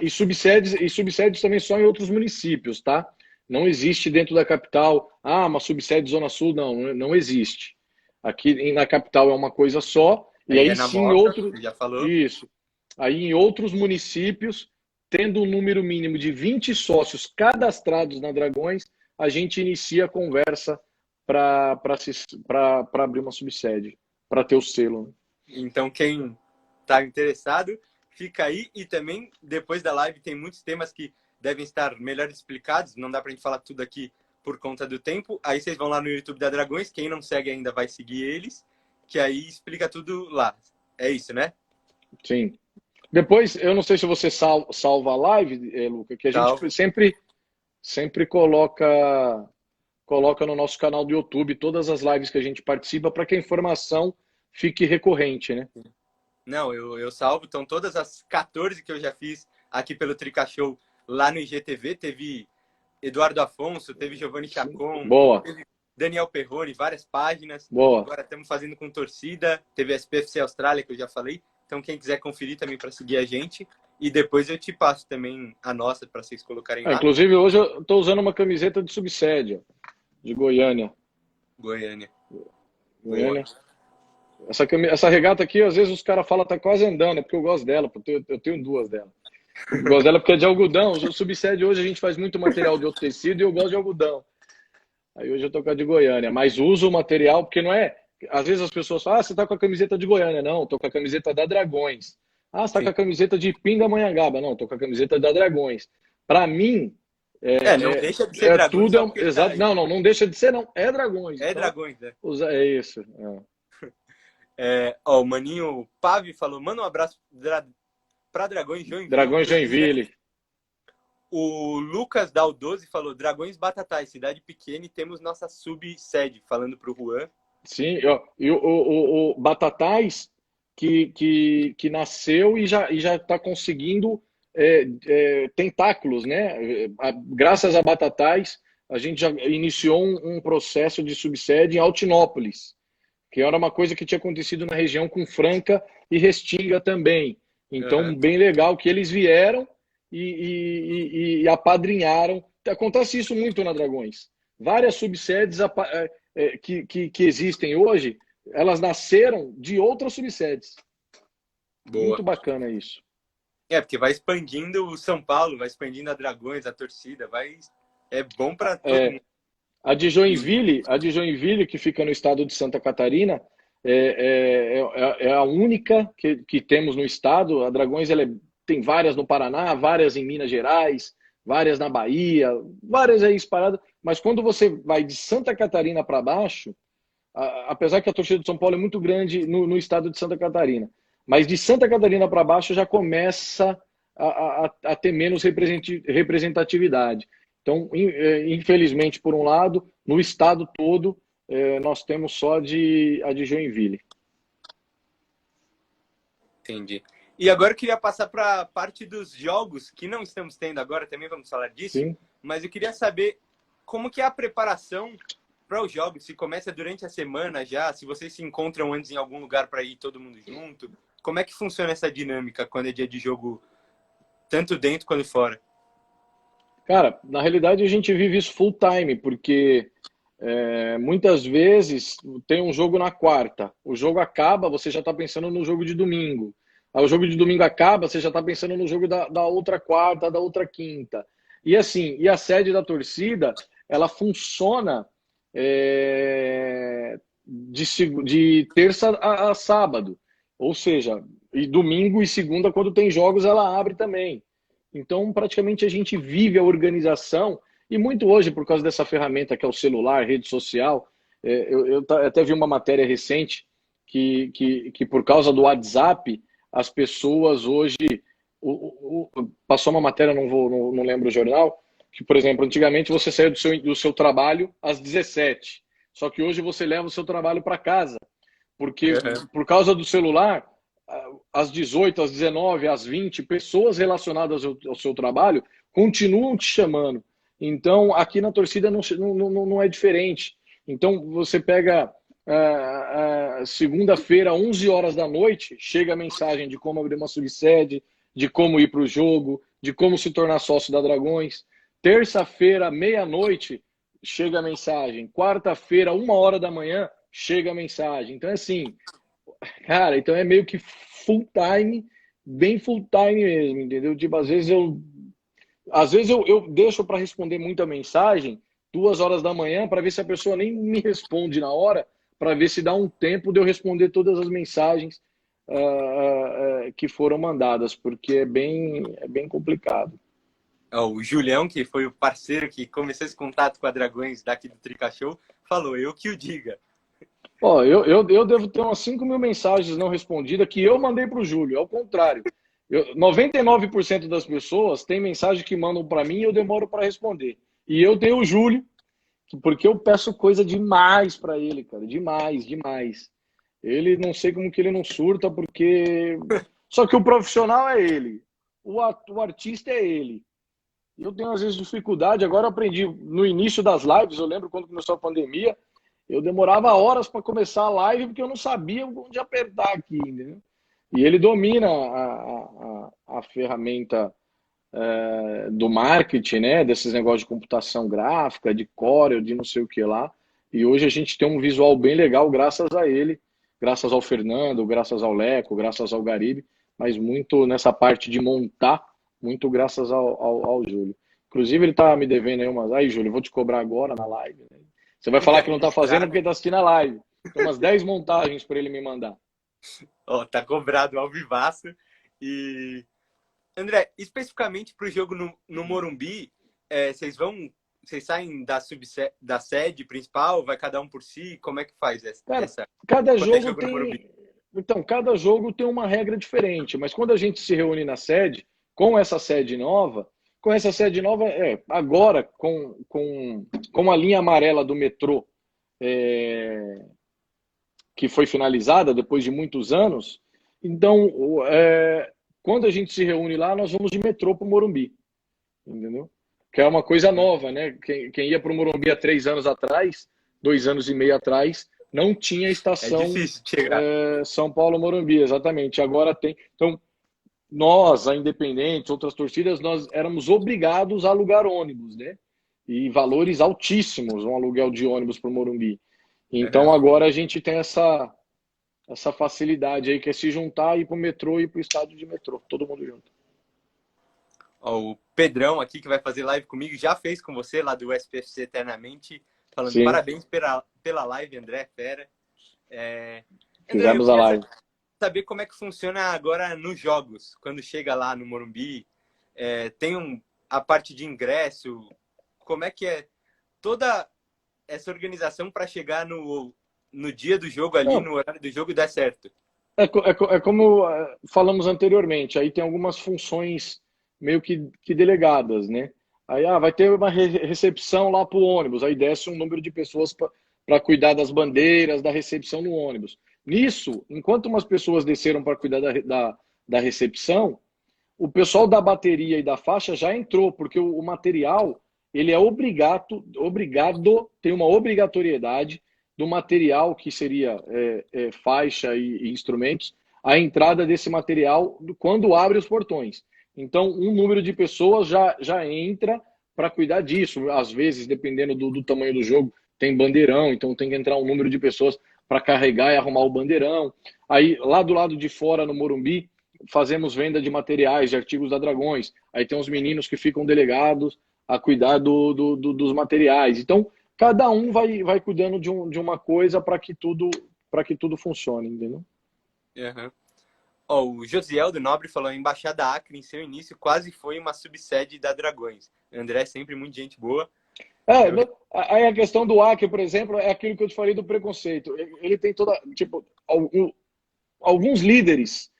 E subsedes também só em outros municípios, tá? Não existe dentro da capital, uma subsede Zona Sul, não existe. Aqui na capital é uma coisa só, e aí sim outro. Já falou. Isso. Aí em outros municípios, tendo um número mínimo de 20 sócios cadastrados na Dragões, a gente inicia a conversa para abrir uma subsede, para ter o selo. Né? Então, quem está interessado, fica aí. E também, depois da live, tem muitos temas que devem estar melhor explicados. Não dá para a gente falar tudo aqui por conta do tempo. Aí vocês vão lá no YouTube da Dragões. Quem não segue ainda vai seguir eles, que aí explica tudo lá. É isso, né? Sim. Depois, eu não sei se você salva a live, Luca, que a gente sempre coloca no nosso canal do YouTube todas as lives que a gente participa para que a informação fique recorrente, né? Não, eu salvo. Então, todas as 14 que eu já fiz aqui pelo Trica Show lá no IGTV, teve Eduardo Afonso, teve Giovanni Chacon, teve Daniel Perrone, várias páginas. Boa. Agora estamos fazendo com torcida, teve a SPFC Austrália, que eu já falei. Então, quem quiser conferir também para seguir a gente. E depois eu te passo também a nossa para vocês colocarem lá. Inclusive, hoje eu estou usando uma camiseta de subsede, de Goiânia. Goiânia. Essa regata aqui, às vezes os caras falam tá quase andando, é porque eu gosto dela, porque eu tenho duas dela. Eu gosto dela porque é de algodão. O subsede hoje a gente faz muito material de outro tecido e eu gosto de algodão. Aí hoje eu tô com a de Goiânia, mas uso o material porque não é... Às vezes as pessoas falam, você tá com a camiseta de Goiânia. Não, tô com a camiseta da Dragões. Você tá com a camiseta de Pindamonhangaba. Não, tô com a camiseta da Dragões. Para mim... não deixa de ser Dragões. Tudo exato. Não deixa de ser, não. É Dragões. É então, Dragões, né? É isso. O Maninho Pavi falou, manda um abraço para Dragões Joinville. Dragões Joinville. O Lucas Daldoze falou, Dragões Batatais, cidade pequena e temos nossa subsede, falando para o Juan. Sim, e o Batatais que nasceu e já está conseguindo tentáculos, né? Graças a Batatais, a gente já iniciou um processo de subsede em Altinópolis, que era uma coisa que tinha acontecido na região com Franca e Restinga também. Então, bem legal que eles vieram e apadrinharam. Acontece isso muito na Dragões. Várias subsedes que existem hoje, elas nasceram de outras subsedes. Boa. Muito bacana isso. Porque vai expandindo o São Paulo, vai expandindo a Dragões, a torcida, é bom para todo mundo. A de Joinville, que fica no estado de Santa Catarina, é a única que temos no estado. A Dragões tem várias no Paraná, várias em Minas Gerais, várias na Bahia, várias aí espalhadas. Mas quando você vai de Santa Catarina para baixo, apesar que a torcida de São Paulo é muito grande no estado de Santa Catarina, mas de Santa Catarina para baixo já começa a ter menos representatividade. Então, infelizmente, por um lado, no estado todo, nós temos só a de Joinville. Entendi. E agora eu queria passar para a parte dos jogos, que não estamos tendo agora, também vamos falar disso, Sim. mas eu queria saber como que é a preparação para os jogos, se começa durante a semana já, se vocês se encontram antes em algum lugar para ir todo mundo junto, como é que funciona essa dinâmica quando é dia de jogo, tanto dentro quanto fora? Cara, na realidade a gente vive isso full time, porque muitas vezes tem um jogo na quarta, o jogo acaba, você já está pensando no jogo de domingo. Aí o jogo de domingo acaba, você já está pensando no jogo da outra quarta, da outra quinta. E assim, e a sede da torcida, ela funciona de terça a sábado. Ou seja, e domingo e segunda, quando tem jogos, ela abre também. Então, praticamente a gente vive a organização, e muito hoje, por causa dessa ferramenta que é o celular, rede social. Eu até vi uma matéria recente que por causa do WhatsApp, as pessoas hoje. Passou uma matéria, não lembro o jornal, que, por exemplo, antigamente você saía do seu trabalho às 17, só que hoje você leva o seu trabalho para casa, porque Uhum. por causa do celular, às 18, às 19, às 20, pessoas relacionadas ao seu trabalho continuam te chamando. Então, aqui na torcida não é diferente. Então, você pega segunda-feira, 11 horas da noite, chega a mensagem de como abrir uma subsede, de como ir para o jogo, de como se tornar sócio da Dragões. Terça-feira, meia-noite, chega a mensagem. Quarta-feira, 1 hora da manhã, chega a mensagem. Então, assim, cara, então é meio que full time, bem full time mesmo, entendeu? Tipo, às vezes eu deixo para responder muita mensagem 2 horas da manhã para ver se a pessoa nem me responde na hora, para ver se dá um tempo de eu responder todas as mensagens que foram mandadas, porque é bem complicado. O Julião, que foi o parceiro que começou esse contato com a Dragões daqui do Trica Show, falou, eu que o diga. Ó, eu devo ter umas 5.000 mensagens não respondidas que eu mandei para o Júlio, ao contrário. 99% das pessoas tem mensagem que mandam para mim e eu demoro para responder. E eu tenho o Júlio, porque eu peço coisa demais para ele, cara, demais, demais. Ele, não sei como que ele não surta, porque... Só que o profissional é ele, o artista é ele. Eu tenho, às vezes, dificuldade. Agora eu aprendi no início das lives. Eu lembro quando começou a pandemia, eu demorava horas para começar a live porque eu não sabia onde apertar aqui, né? E ele domina a ferramenta do marketing, né? Desses negócios de computação gráfica, de Corel, de não sei o que lá. E hoje a gente tem um visual bem legal graças a ele, graças ao Fernando, graças ao Leco, graças ao Garibe, mas muito nessa parte de montar, muito graças ao Júlio. Inclusive, ele tá me devendo aí umas. Aí, Júlio, eu vou te cobrar agora na live, né? Você vai falar que não tá fazendo porque tá assistindo a live. Tem umas 10 montagens para ele me mandar. Ó, tá cobrado ao vivaço. E, André, especificamente para o jogo no Morumbi, vocês saem da sede principal, vai cada um por si? Como é que faz Cara, essa cada quando é jogo jogo no Morumbi? tem. Então, cada jogo tem uma regra diferente, mas quando a gente se reúne na sede, com essa sede nova, agora, com a linha amarela do metrô, é, que foi finalizada depois de muitos anos, então, quando a gente se reúne lá, nós vamos de metrô para o Morumbi, entendeu? Que é uma coisa nova, né? Quem ia para o Morumbi há 3 anos atrás, 2 anos e meio atrás, não tinha É estação difícil chegar. São Paulo Morumbi, exatamente. Agora tem. Então, nós, a Independente, outras torcidas, nós éramos obrigados a alugar ônibus, né? E valores altíssimos, um aluguel de ônibus para o Morumbi. Então, Uhum. agora a gente tem essa facilidade aí, que é se juntar, ir para o metrô e ir para o estádio de metrô, todo mundo junto. Ó, o Pedrão aqui, que vai fazer live comigo, já fez com você lá do SPFC Eternamente, falando Sim, parabéns pela live, André, fera. André, eu fizemos a queria live. saber como é que funciona agora nos jogos, quando chega lá no Morumbi, tem a parte de ingresso, como é que é toda essa organização para chegar no dia do jogo ali, Não, no horário do jogo, dar certo? é como falamos anteriormente, aí tem algumas funções meio que delegadas, né? Aí vai ter uma recepção lá para o ônibus, aí desce um número de pessoas para cuidar das bandeiras, da recepção no ônibus. Nisso, enquanto umas pessoas desceram para cuidar da recepção, o pessoal da bateria e da faixa já entrou, porque o material ele é obrigado, tem uma obrigatoriedade do material que seria faixa e instrumentos, a entrada desse material quando abre os portões. Então, um número de pessoas já entra para cuidar disso. Às vezes, dependendo do tamanho do jogo, tem bandeirão, então tem que entrar um número de pessoas para carregar e arrumar o bandeirão. Aí, lá do lado de fora, no Morumbi, fazemos venda de materiais, de artigos da Dragões. Aí tem uns meninos que ficam delegados a cuidar dos materiais. Então, cada um vai cuidando de uma coisa para que tudo funcione, entendeu? Uhum. Oh, o Josiel do Nobre falou: a Embaixada Acre, em seu início, quase foi uma subsede da Dragões. André é sempre muito gente boa. Aí a questão do Acre, por exemplo, é aquilo que eu te falei do preconceito. Ele tem toda, tipo, alguns líderes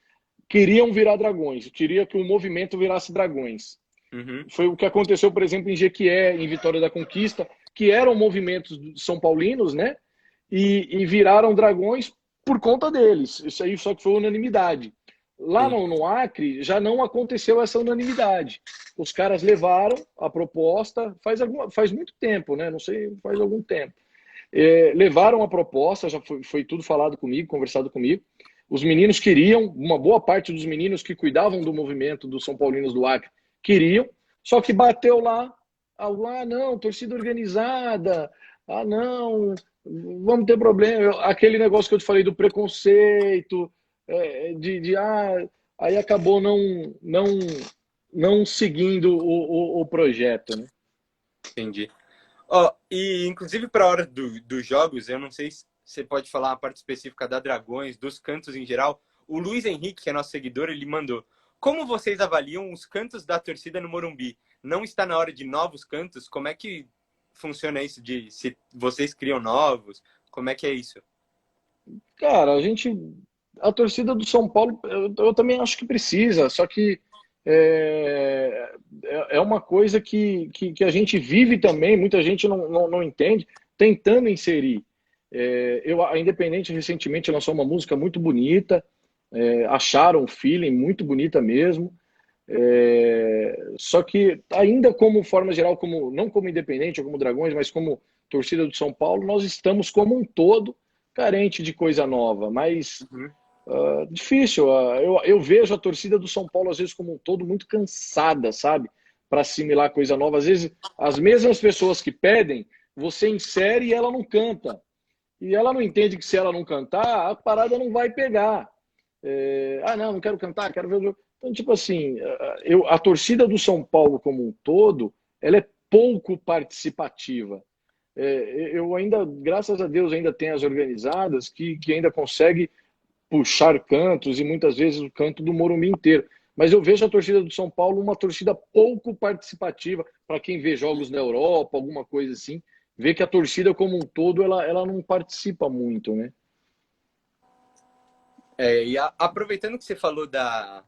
queriam virar Dragões, queria que o movimento virasse Dragões. Uhum. Foi o que aconteceu, por exemplo, em Jequié, em Vitória da Conquista, que eram movimentos são paulinos, né? E viraram Dragões por conta deles. Isso aí só que foi unanimidade. Lá no Acre já não aconteceu essa unanimidade. Os caras levaram a proposta, faz muito tempo, né? Não sei, faz algum tempo. Levaram a proposta, já foi tudo falado comigo, conversado comigo. Os meninos queriam, uma boa parte dos meninos que cuidavam do movimento dos São Paulinos do Acre queriam, só que bateu lá, não, torcida organizada, não, vamos ter problema. Aquele negócio que eu te falei do preconceito, aí acabou não seguindo o projeto, né? Entendi. E inclusive para a hora dos jogos, eu não sei se você pode falar a parte específica da Dragões, dos cantos em geral. O Luiz Henrique, que é nosso seguidor, ele mandou: como vocês avaliam os cantos da torcida no Morumbi? Não está na hora de novos cantos? Como é que funciona isso? Se vocês criam novos? Como é que é isso? Cara, a torcida do São Paulo, eu também acho que precisa, só que é uma coisa que a gente vive também, muita gente não entende, tentando inserir. A Independente recentemente lançou uma música muito bonita, acharam um feeling muito bonita mesmo, só que ainda como forma geral, não como Independente ou como Dragões, mas como torcida do São Paulo, nós estamos como um todo carente de coisa nova, mas difícil. Eu vejo a torcida do São Paulo às vezes como um todo muito cansada, sabe? Para assimilar coisa nova. Às vezes as mesmas pessoas que pedem, você insere e ela não canta. E ela não entende que se ela não cantar, a parada não vai pegar. Não quero cantar, quero ver o jogo. Então, tipo assim, a torcida do São Paulo como um todo, ela é pouco participativa. Eu ainda, graças a Deus, ainda tem as organizadas que ainda conseguem puxar cantos e muitas vezes o canto do Morumbi inteiro. Mas eu vejo a torcida do São Paulo uma torcida pouco participativa. Para quem vê jogos na Europa, alguma coisa assim, vê que a torcida como um todo ela não participa muito, né? Aproveitando que você falou da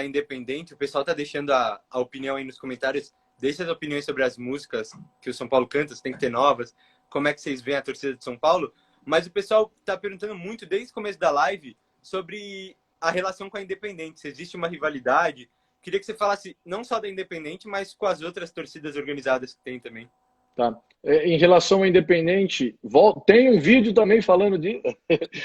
Independente, o pessoal tá deixando a opinião aí nos comentários. Deixa as opiniões sobre as músicas que o São Paulo canta, se tem que ter novas. Como é que vocês veem a torcida de São Paulo? Mas o pessoal tá perguntando muito desde o começo da live sobre a relação com a Independente. Se existe uma rivalidade. Queria que você falasse não só da Independente, mas com as outras torcidas organizadas que tem também. Tá. Em relação ao Independente, tem um vídeo também falando de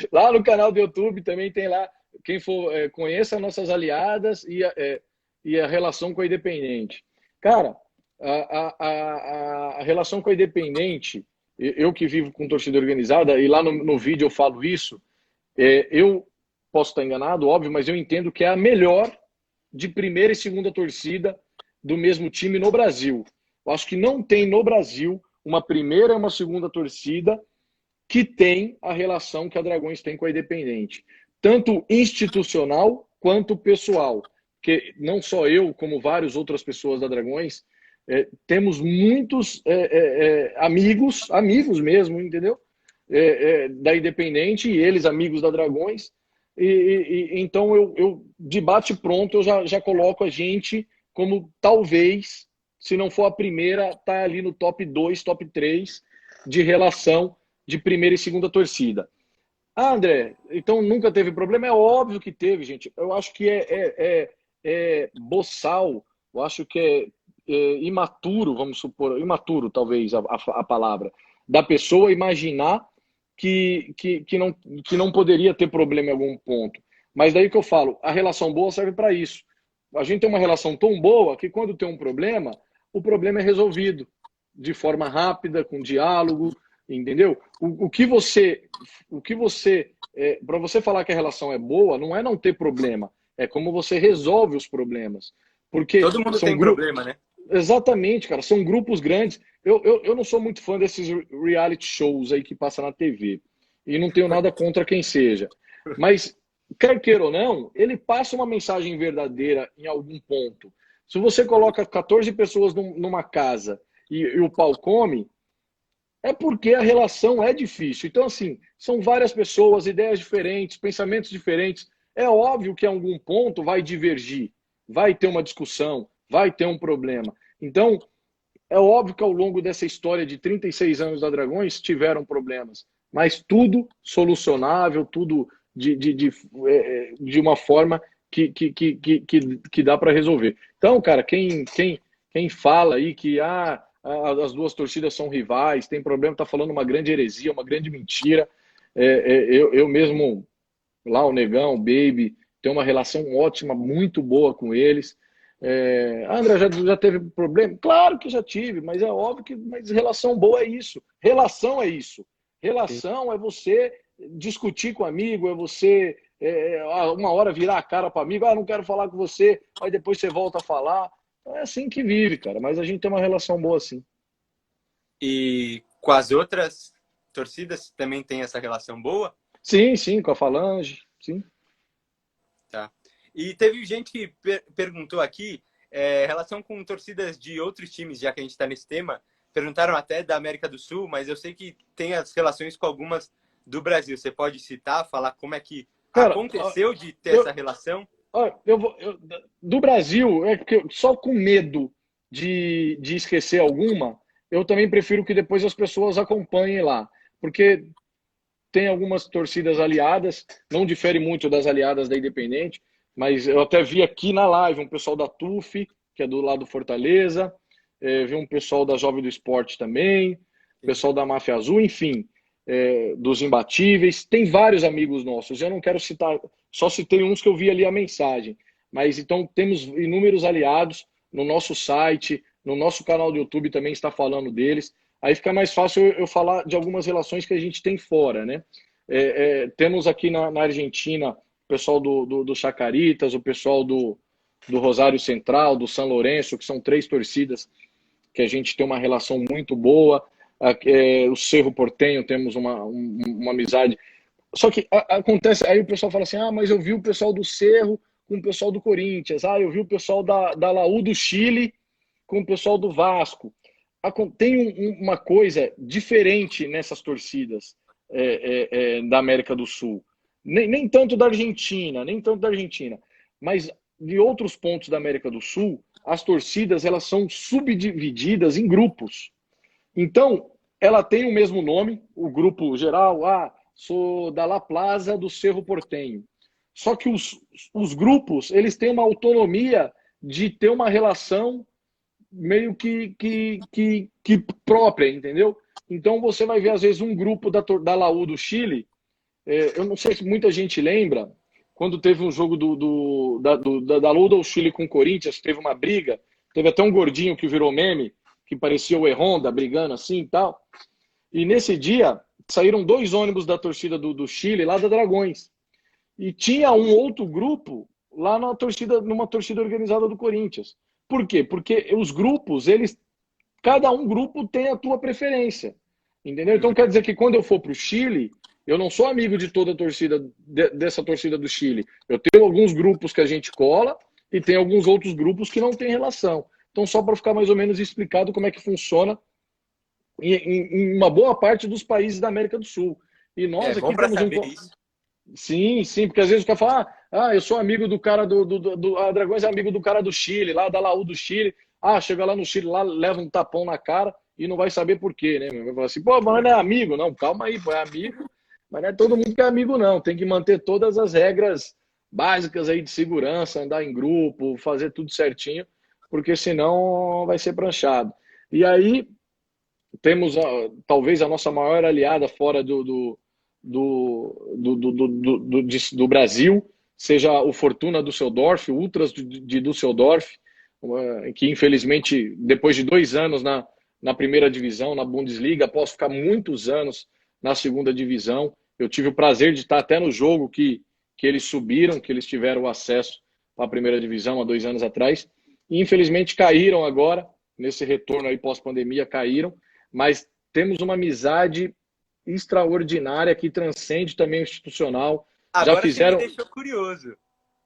lá no canal do YouTube também tem lá. Quem for conheça nossas aliadas e a relação com a Independente. Cara, a relação com a Independente, eu que vivo com torcida organizada, e lá no vídeo eu falo isso, eu posso estar enganado, óbvio, mas eu entendo que é a melhor de primeira e segunda torcida do mesmo time no Brasil. Eu acho que não tem no Brasil uma primeira e uma segunda torcida que tem a relação que a Dragões tem com a Independente. Tanto institucional quanto pessoal. Porque não só eu, como várias outras pessoas da Dragões, temos muitos amigos mesmo, entendeu? Da Independente e eles amigos da Dragões. Então, eu de bate pronto, eu já coloco a gente como talvez, se não for a primeira, tá ali no top 2, top 3 de relação de primeira e segunda torcida. Ah, André, então nunca teve problema? É óbvio que teve, gente. Eu acho que é boçal, eu acho que imaturo, vamos supor, imaturo talvez a palavra, da pessoa imaginar que não poderia ter problema em algum ponto. Mas daí que eu falo, a relação boa serve para isso. A gente tem uma relação tão boa que quando tem um problema, o problema é resolvido de forma rápida, com diálogo, entendeu? Para você falar que a relação é boa, não é não ter problema, é como você resolve os problemas. Porque Todo mundo são tem grupos. problema, né? Exatamente, cara, são grupos grandes. Eu não sou muito fã desses reality shows aí que passa na TV. E não tenho nada contra quem seja. Mas, quer queira ou não, ele passa uma mensagem verdadeira em algum ponto. Se você coloca 14 pessoas numa casa e o pau come, é porque a relação é difícil. Então, assim, são várias pessoas, ideias diferentes, pensamentos diferentes. É óbvio que em algum ponto vai divergir, vai ter uma discussão, vai ter um problema. Então, é óbvio que ao longo dessa história de 36 anos da Dragões tiveram problemas, mas tudo solucionável, tudo de uma forma que dá para resolver. Então, cara, quem fala aí que as duas torcidas são rivais, tem problema, está falando uma grande heresia, uma grande mentira. Eu mesmo, lá o Negão, o Baby, tenho uma relação ótima, muito boa com eles. André, já teve problema? Claro que já tive, mas é óbvio que mas relação boa é isso. Relação é isso. Sim. Relação é você discutir com amigo, é você uma hora virar a cara para amigo, não quero falar com você, aí depois você volta a falar. É assim que vive, cara, mas a gente tem uma relação boa assim. E com as outras torcidas também tem essa relação boa? Sim, sim, com a Falange, sim. Tá. E teve gente que perguntou aqui, relação com torcidas de outros times, já que a gente está nesse tema, perguntaram até da América do Sul, mas eu sei que tem as relações com algumas do Brasil. Você pode citar, falar como é que Cara, aconteceu de ter eu, essa relação? do Brasil, é porque só com medo de esquecer alguma, eu também prefiro que depois as pessoas acompanhem lá. Porque tem algumas torcidas aliadas, não difere muito das aliadas da Independente, mas eu até vi aqui na live um pessoal da TUF, que é do lado do Fortaleza, vi um pessoal da Jovem do Esporte também, pessoal da Máfia Azul, enfim, dos Imbatíveis. Tem vários amigos nossos, eu não quero citar, só citei uns que eu vi ali a mensagem. Mas então temos inúmeros aliados no nosso site, no nosso canal do YouTube também está falando deles. Aí fica mais fácil eu falar de algumas relações que a gente tem fora, né? Temos aqui na Argentina o pessoal do Chacaritas, o pessoal do Rosário Central, do São Lourenço, que são 3 torcidas que a gente tem uma relação muito boa. O Cerro Porteño temos uma amizade. Só que acontece, aí o pessoal fala assim, mas eu vi o pessoal do Cerro com o pessoal do Corinthians, eu vi o pessoal da Laú do Chile com o pessoal do Vasco. Tem uma coisa diferente nessas torcidas da América do Sul. Nem tanto da Argentina, mas de outros pontos da América do Sul, as torcidas elas são subdivididas em grupos. Então, ela tem o mesmo nome, o grupo geral, sou da La Plaza do Cerro Porteño. Só que os grupos, eles têm uma autonomia de ter uma relação meio que própria, entendeu? Então você vai ver, às vezes, um grupo da Laú do Chile, eu não sei se muita gente lembra, quando teve um jogo da Laú do Chile com o Corinthians, teve uma briga, teve até um gordinho que virou meme, que parecia o Erronda, brigando assim e tal. E nesse dia, saíram 2 ônibus da torcida do Chile, lá da Dragões. E tinha um outro grupo lá numa torcida organizada do Corinthians. Por quê? Porque os grupos, cada um grupo tem a tua preferência. Entendeu? Então quer dizer que quando eu for para o Chile, eu não sou amigo de toda a torcida, dessa torcida do Chile. Eu tenho alguns grupos que a gente cola e tem alguns outros grupos que não tem relação. Então, só para ficar mais ou menos explicado como é que funciona em uma boa parte dos países da América do Sul. E nós Bom aqui para temos saber isso. Sim, sim, porque às vezes o cara fala, eu sou amigo do cara a Dragões é amigo do cara do Chile, lá da Laú do Chile. Chega lá no Chile, lá leva um tapão na cara e não vai saber por quê, né? Vai falar assim, pô, mas não é amigo. Não, calma aí, pô, é amigo, mas não é todo mundo que é amigo, não. Tem que manter todas as regras básicas aí de segurança, andar em grupo, fazer tudo certinho, porque senão vai ser pranchado. E aí temos talvez a nossa maior aliada fora do Brasil, seja o Fortuna Düsseldorf, o Ultras de Düsseldorf, que infelizmente, depois de 2 anos na primeira divisão, na Bundesliga, após ficar muitos anos na segunda divisão, eu tive o prazer de estar até no jogo que eles subiram, que eles tiveram acesso à primeira divisão há 2 anos atrás, e infelizmente caíram agora, nesse retorno aí pós-pandemia, caíram, mas temos uma amizade extraordinária que transcende também o institucional. Já Agora você me fizeram. deixou curioso.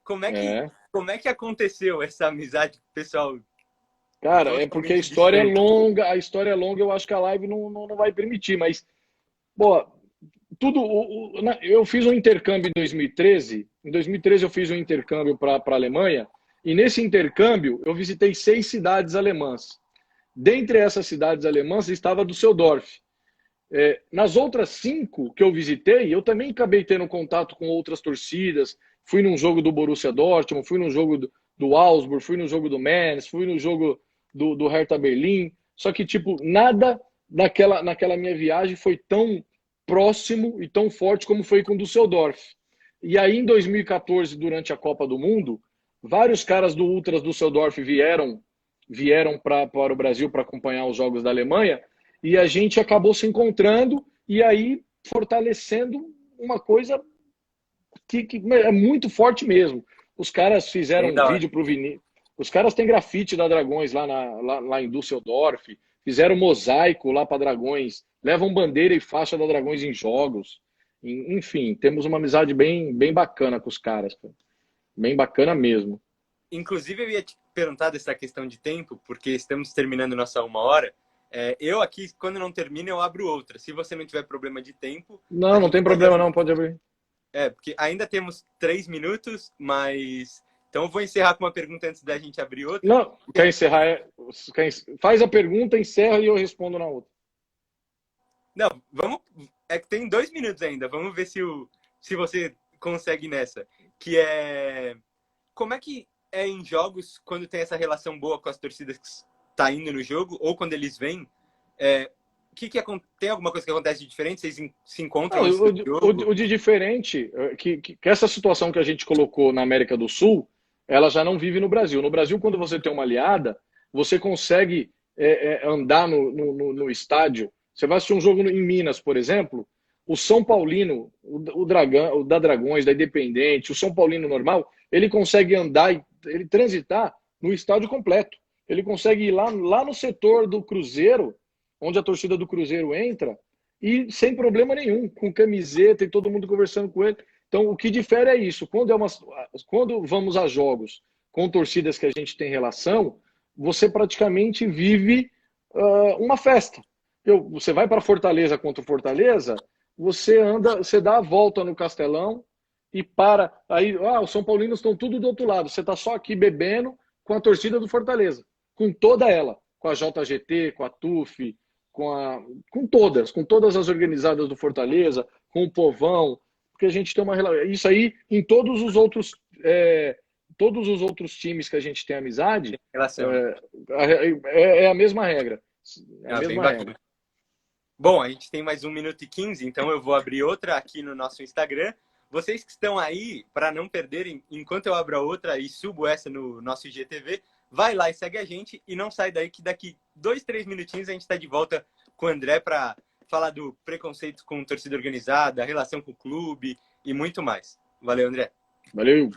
Como é que, É, como é que aconteceu essa amizade com o pessoal cara, é porque totalmente distante? a história é longa, eu acho que a live não vai permitir, mas, pô, eu fiz um intercâmbio em 2013 eu fiz um intercâmbio para a Alemanha, e nesse intercâmbio eu visitei 6 cidades alemãs. Dentre essas cidades alemãs estava Düsseldorf. Nas outras 5 que eu visitei, eu também acabei tendo contato com outras torcidas. Fui num jogo do Borussia Dortmund, fui num jogo do Augsburg, fui no jogo do Mainz, fui no jogo do Hertha Berlim. Só que, tipo, nada naquela minha viagem foi tão próximo e tão forte como foi com o Düsseldorf. E aí, em 2014, durante a Copa do Mundo, vários caras do Ultras Düsseldorf vieram para o Brasil para acompanhar os jogos da Alemanha, e a gente acabou se encontrando e aí fortalecendo uma coisa que é muito forte mesmo. Os caras fizeram Bem um da hora. vídeo pro Vinícius. Os caras têm grafite da Dragões lá em Düsseldorf, fizeram mosaico lá para Dragões, levam bandeira e faixa da Dragões em jogos. Enfim, temos uma amizade bem bacana com os caras, cara. Bem bacana mesmo. Inclusive, eu ia te perguntar dessa questão de tempo, porque estamos terminando nossa 1 hora. Eu aqui, quando não termina, eu abro outra. Se você não tiver problema de tempo, a Não gente tem pode problema abrir. não, pode abrir. Porque ainda temos 3 minutos, mas... Então, eu vou encerrar com uma pergunta antes da gente abrir outra. Não, quer encerrar? Faz a pergunta, encerra e eu respondo na outra. Não, vamos... É que tem 2 minutos ainda. Vamos ver se você consegue nessa. Que é... Como é que é em jogos, quando tem essa relação boa com as torcidas que tá indo no jogo, ou quando eles vêm, tem alguma coisa que acontece de diferente? Vocês se encontram Não, antes do jogo? o de diferente, que essa situação que a gente colocou na América do Sul, ela já não vive no Brasil. No Brasil, quando você tem uma aliada, você consegue andar no estádio. Você vai assistir um jogo em Minas, por exemplo, o São Paulino, o Dragão, o da Dragões, da Independente, o São Paulino normal, ele consegue andar, ele transitar no estádio completo. Ele consegue ir lá no setor do Cruzeiro, onde a torcida do Cruzeiro entra, e sem problema nenhum, com camiseta e todo mundo conversando com ele. Então, o que difere é isso. Quando vamos a jogos com torcidas que a gente tem relação, você praticamente vive uma festa. Você vai para Fortaleza contra o Fortaleza, você dá a volta no Castelão e para. Aí, os São Paulinos estão tudo do outro lado. Você está só aqui bebendo com a torcida do Fortaleza, com toda ela, com a JGT, com a TUF, com todas as organizadas do Fortaleza, com o Povão, porque a gente tem uma relação. Isso aí em todos os outros times que a gente tem amizade, Relação. é a mesma regra. É a Bem mesma bacana. regra. Bom, a gente tem mais 1 minuto e 15, então eu vou abrir outra aqui no nosso Instagram. Vocês que estão aí, para não perderem, enquanto eu abro a outra e subo essa no nosso IGTV, vai lá e segue a gente e não sai daí que daqui 2, 3 minutinhos a gente está de volta com o André para falar do preconceito com torcida organizada, a relação com o clube e muito mais. Valeu, André. Valeu.